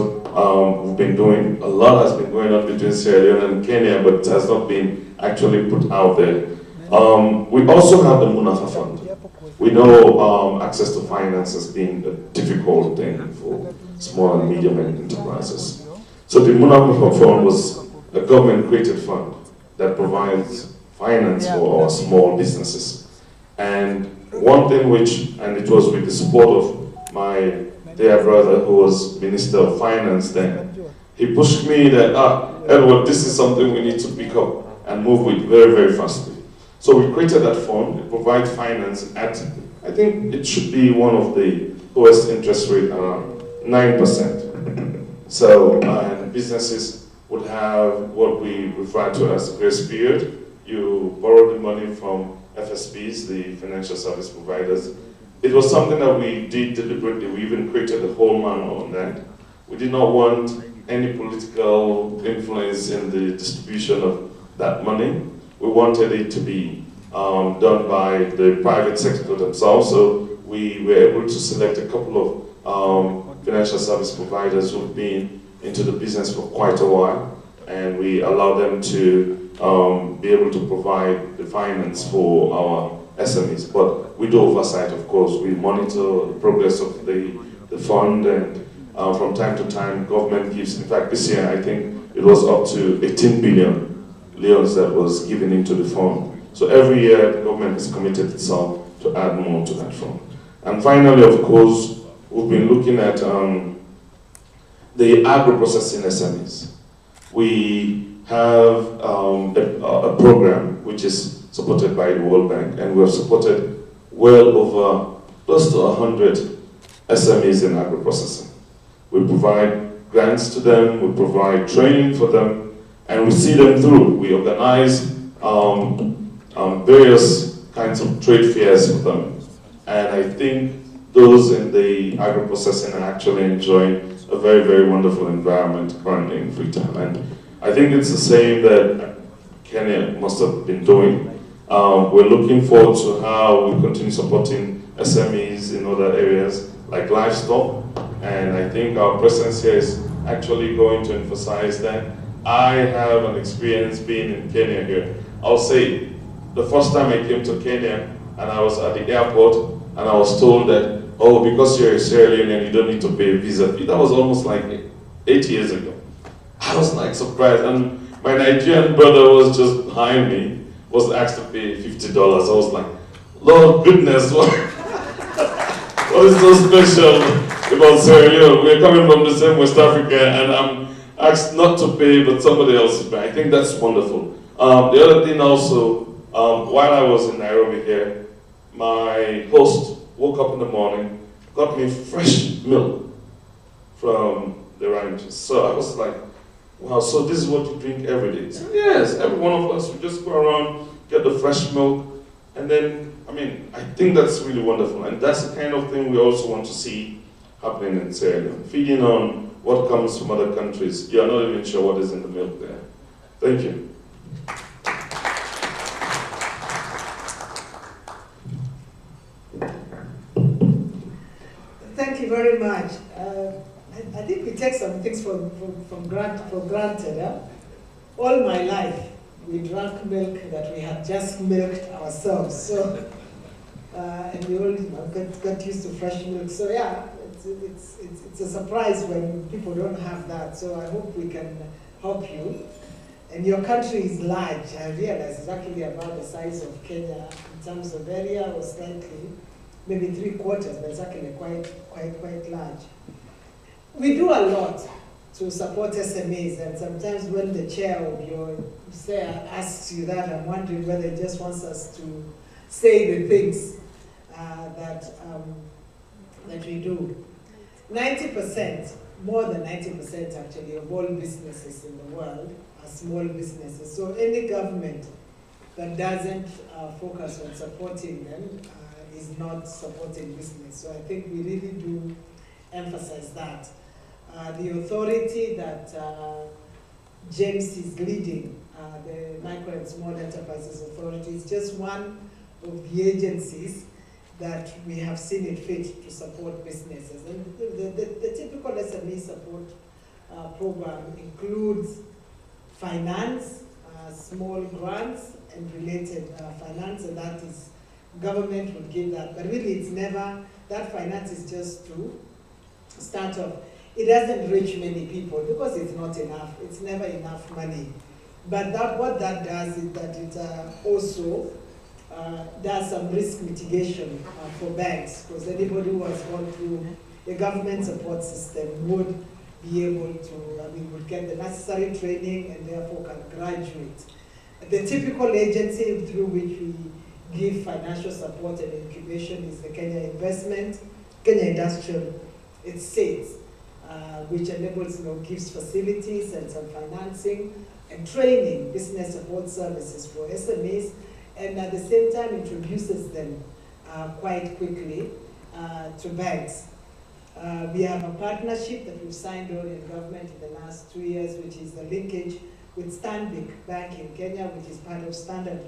Speaker 15: we've been doing. A lot has been going on between Sierra Leone and Kenya, but it has not been actually put out there. We also have the Monaco Fund. We know access to finance has been a difficult thing for small and medium enterprises. So the Monaco Fund was a government-created fund that provides finance for our small businesses. And one thing and it was with the support of my dear brother who was Minister of Finance then, he pushed me that, Edward, this is something we need to pick up and move with very, very fastly. So we created that fund. It provides finance at, I think it should be one of the lowest interest rate, around 9%. So businesses would have what we refer to as a grace period. You borrow the money from FSPs, the financial service providers. It was something that we did deliberately. We even created a whole manual on that. We did not want any political influence in the distribution of that money. We wanted it to be done by the private sector themselves. So we were able to select a couple of financial service providers who've been into the business for quite a while, and we allow them to be able to provide the finance for our SMEs. But we do oversight, of course. We monitor the progress of the fund, and from time to time, government gives. In fact, this year, I think it was up to 18 billion leones that was given into the fund. So every year, the government has committed itself to add more to that fund. And finally, of course, we've been looking at the agro-processing SMEs. We have a program which is supported by the World Bank, and we have supported well over close to 100 SMEs in agro-processing. We provide grants to them, we provide training for them, and we see them through. We organize various kinds of trade fairs for them. And I think those in the agro-processing are actually enjoying a very, very wonderful environment currently in Freetown. And I think it's the same that Kenya must have been doing. We're looking forward to how we continue supporting SMEs in other areas like livestock. And I think our presence here is actually going to emphasize that. I have an experience being in Kenya here. I'll say, the first time I came to Kenya and I was at the airport and I was told that, oh, because you're a Sierra Leonean, you don't need to pay a visa fee. That was almost like 8 years ago. I was like surprised, and my Nigerian brother was just behind me, was asked to pay $50. I was like, Lord goodness, what is so special about Sierra Leone? We're coming from the same West Africa, and I'm asked not to pay, but somebody else is paying. I think that's wonderful. The other thing also, while I was in Nairobi here, my host woke up in the morning, got me fresh milk from the ranches. So I was like, wow, so this is what you drink every day? So yes, every one of us, we just go around, get the fresh milk, and then, I mean, I think that's really wonderful. And that's the kind of thing we also want to see happening in Sierra Leone. Feeding on what comes from other countries. You're not even sure what is in the milk there. Thank you.
Speaker 14: Thank you very much. I think we take some things for granted. Huh? All my life, we drank milk that we had just milked ourselves. So, and we all got used to fresh milk. So yeah, it's a surprise when people don't have that. So I hope we can help you. And your country is large. I realize it's actually about the size of Kenya in terms of area, or slightly, maybe 3/4, but it's actually quite large. We do a lot to support SMEs, and sometimes when the chair of your SEA asks you that, I'm wondering whether he just wants us to say the things that we do. 90%, more than 90% actually, of all businesses in the world are small businesses. So any government that doesn't focus on supporting them is not supporting business. So I think we really do emphasize that. The authority that James is leading, the Micro and Small Enterprises Authority, is just one of the agencies that we have seen it fit to support businesses. And the typical SME support program includes finance, small grants, and related finance, and that is, government will give that. But really it's never, that finance is just to start off. It doesn't reach many people because it's not enough. It's never enough money. But what that does is that it also does some risk mitigation for banks, because anybody who has gone through a government support system would be able to, would get the necessary training and therefore can graduate. The typical agency through which we give financial support and incubation is the Kenya Industrial Estates, which enables, gives facilities and some financing and training, business support services for SMEs, and at the same time introduces them quite quickly to banks. We have a partnership that we've signed on in government in the last 2 years, which is the linkage with Stanbic Bank in Kenya, which is part of Standard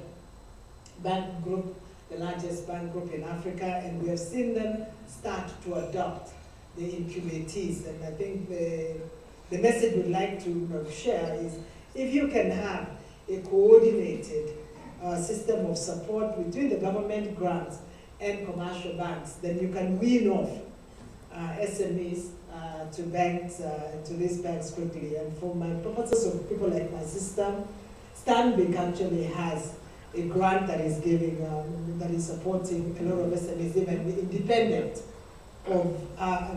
Speaker 14: Bank Group, the largest bank group in Africa, and we have seen them start to adopt the incubatees. And I think the message we'd like to share is, if you can have a coordinated system of support between the government grants and commercial banks, then you can wean off SMEs to banks, to these banks quickly. And for my purposes of people like my sister, Stanbic actually has a grant that is giving, that is supporting a lot of SMEs, even independent of our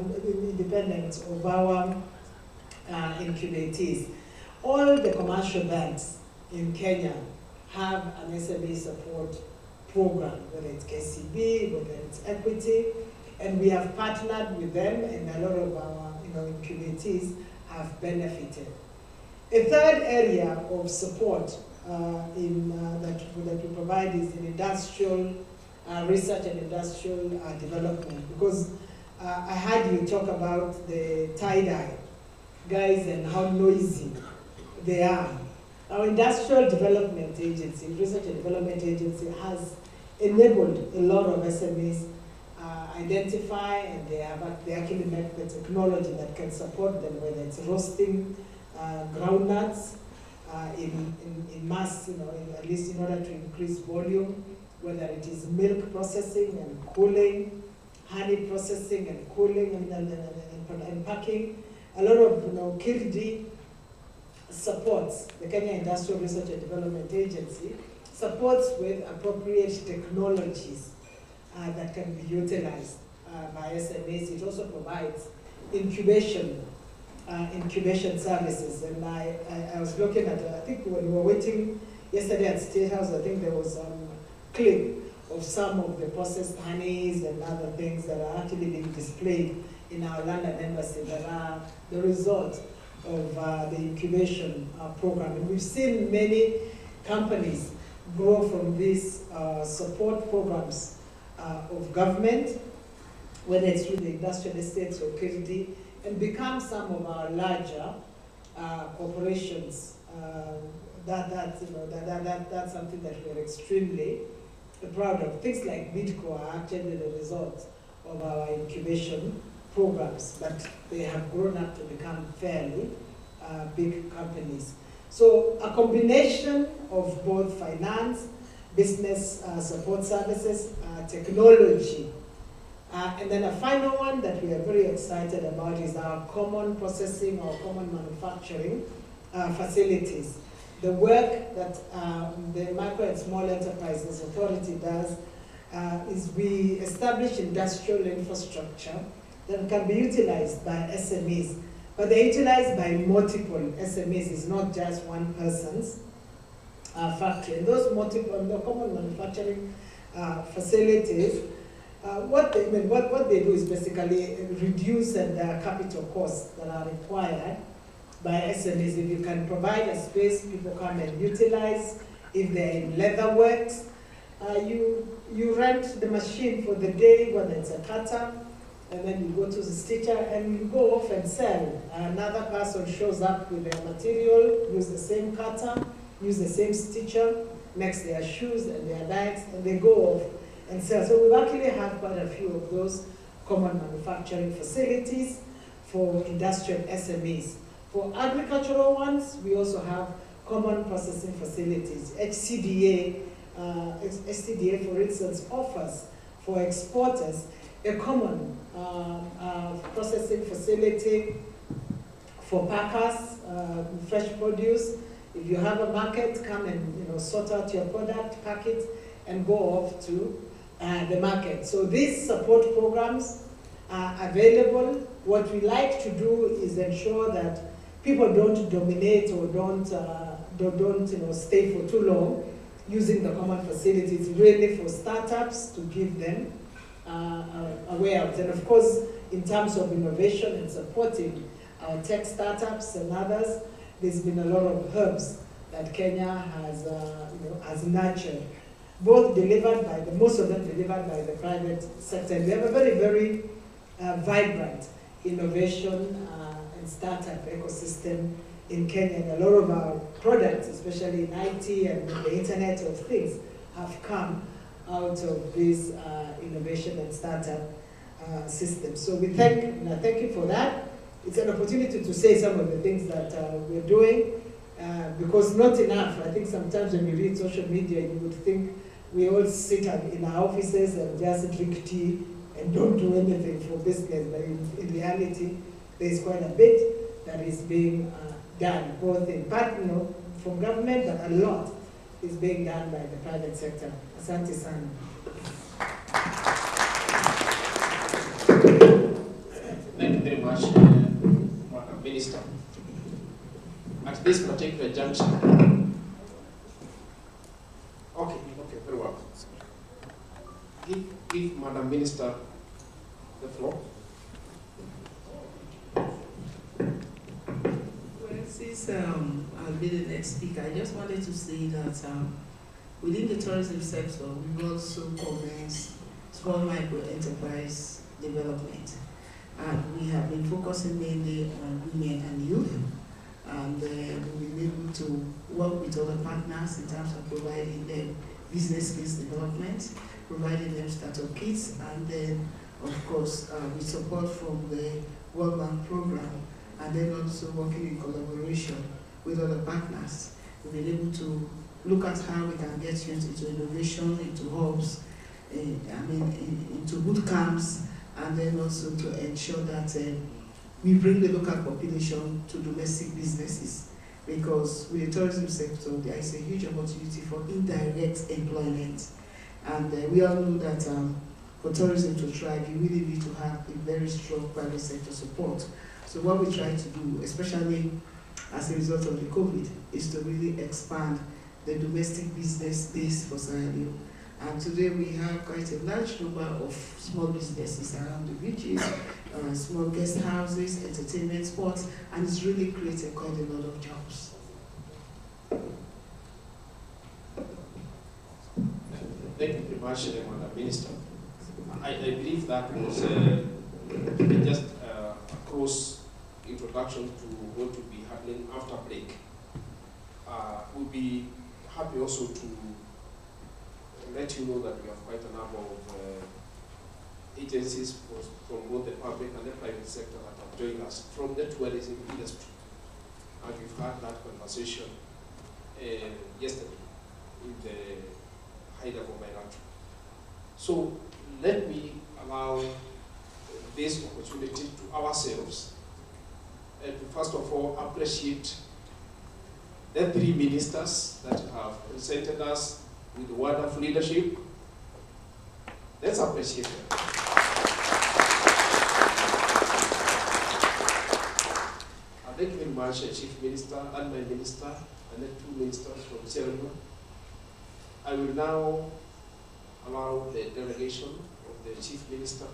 Speaker 14: incubatees. All the commercial banks in Kenya have an SME support program, whether it's KCB, whether it's equity, and we have partnered with them, and a lot of our incubatees have benefited. A third area of support that we provide is in industrial research and industrial development, because I heard you talk about the tie-dye guys and how noisy they are. Our Industrial Development Agency, Research and Development Agency, has enabled a lot of SMEs identify, and they actually make the technology that can support them, whether it's roasting groundnuts in mass, at least in order to increase volume, whether it is milk processing and cooling, honey processing and cooling and packing. A lot of KIRD supports, the Kenya Industrial Research and Development Agency, supports with appropriate technologies that can be utilized by SMEs. It also provides incubation services. And I was looking at, I think when we were waiting yesterday at State House, I think there was some clip of some of the processed honeys and other things that are actually being displayed in our London embassy that are the result of the incubation program. And we've seen many companies grow from these support programs of government, whether it's through the industrial estates or KD, and become some of our larger corporations. That's something that we're extremely proud of. Things like Bitco are actually the result of our incubation programs, but they have grown up to become fairly big companies. So a combination of both finance, business support services, technology, and then a final one that we are very excited about is our common processing or common manufacturing facilities. The work that the Micro and Small Enterprises Authority does is we establish industrial infrastructure that can be utilized by SMEs, but they're utilized by multiple SMEs. It's not just one person's factory. And those multiple, the common manufacturing facilities, what they do is basically reduce the capital costs that are required by SMEs. If you can provide a space people come and utilize, if they're in leather works, you rent the machine for the day, whether it's a cutter, and then you go to the stitcher and you go off and sell. Another person shows up with their material, use the same cutter, use the same stitcher, makes their shoes and their bags, and they go off and sell. So we've actually had quite a few of those common manufacturing facilities for industrial SMEs. For agricultural ones, we also have common processing facilities. HCDA, for instance, offers for exporters a common processing facility for packers, fresh produce. If you have a market, come and sort out your product, pack it, and go off to the market. So these support programs are available. What we like to do is ensure that people don't dominate or don't stay for too long using the common facilities, really for startups to give them a way out. And of course, in terms of innovation and supporting our tech startups and others, there's been a lot of hubs that Kenya has nurtured, both delivered by most of them delivered by the private sector. And we have a very, very vibrant innovation and startup ecosystem in Kenya. And a lot of our products, especially in IT and the Internet of Things, have come out of this innovation and startup system. So we thank you for that. It's an opportunity to say some of the things that we're doing, because not enough. I think sometimes when you read social media, you would think we all sit in our offices and just drink tea and don't do anything for business. But in reality, there's quite a bit that is being done, both in part, from government, but a lot is being done by the private sector. Asante sana.
Speaker 12: Thank you very much, Minister. At this particular juncture, Madam Minister, the floor.
Speaker 20: Well, since I'll be the next speaker, I just wanted to say that within the tourism sector, we've also commenced small micro enterprise development. And we have been focusing mainly on women and youth. And we've been able to work with other partners in terms of providing them business skills development, providing them startup kits, and then, of course, with support from the World Bank program, and then also working in collaboration with other partners. We've been able to look at how we can get youth into innovation, into hubs, into boot camps, and then also to ensure that we bring the local population to domestic businesses, because with the tourism sector, there is a huge opportunity for indirect employment. And we all know that for tourism to thrive, you really need to have a very strong private sector support. So what we try to do, especially as a result of the COVID, is to really expand the domestic business base for Sierra Leone. And today we have quite a large number of small businesses around the beaches, small guest houses, entertainment spots, and it's really created quite a lot of jobs.
Speaker 12: Thank you very much, Madam Minister. I believe that was just a close introduction to what will be happening after break. We'll be happy also to let you know that we have quite a number of agencies from both the public and the private sector that have joined us from the tourism industry. And we've had that conversation yesterday in the high-level bilateral. So let me allow this opportunity to ourselves to first of all appreciate the three ministers that have presented us with wonderful leadership. Let's appreciate them. Thank you very much, Chief Minister and my minister, and the two ministers from Sierra Leone. I will now allow the delegation of the Chief Minister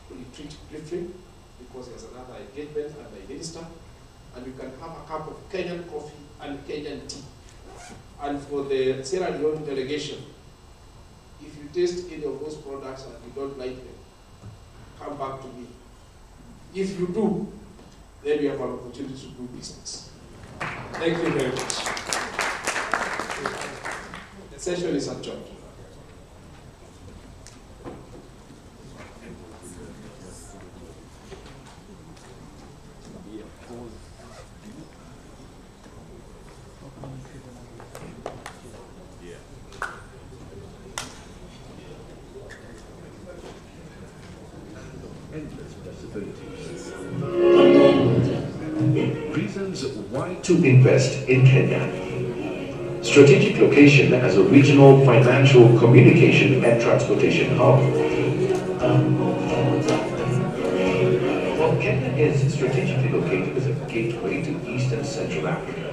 Speaker 12: to retreat briefly, because there's another engagement and my minister, and you can have a cup of Kenyan coffee and Kenyan tea. And for the Sierra Leone delegation, if you taste any of those products and you don't like them, come back to me. If you do, then we have an opportunity to do business. Thank you very much. The session is adjourned.
Speaker 8: Reasons why to invest in Kenya. Strategic location as a regional financial, communication and transportation hub. Well, Kenya is strategically located as a gateway to East and Central Africa.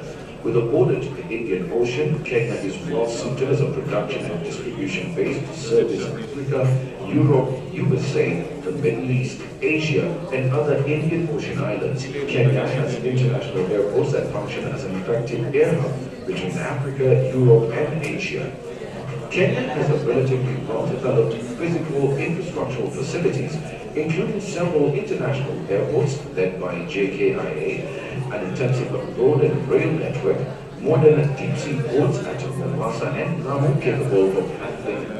Speaker 8: With a border to the Indian Ocean, Kenya is well suited as a production and distribution base to service Africa, Europe, USA, the Middle East, Asia, and other Indian Ocean islands. Kenya has international airports that function as an effective air hub between Africa, Europe, and Asia. Kenya has a relatively well-developed physical infrastructural facilities, including several international airports led by JKIA, an intensive road and rail network, modern deep-sea ports at Mombasa and Lamu capable of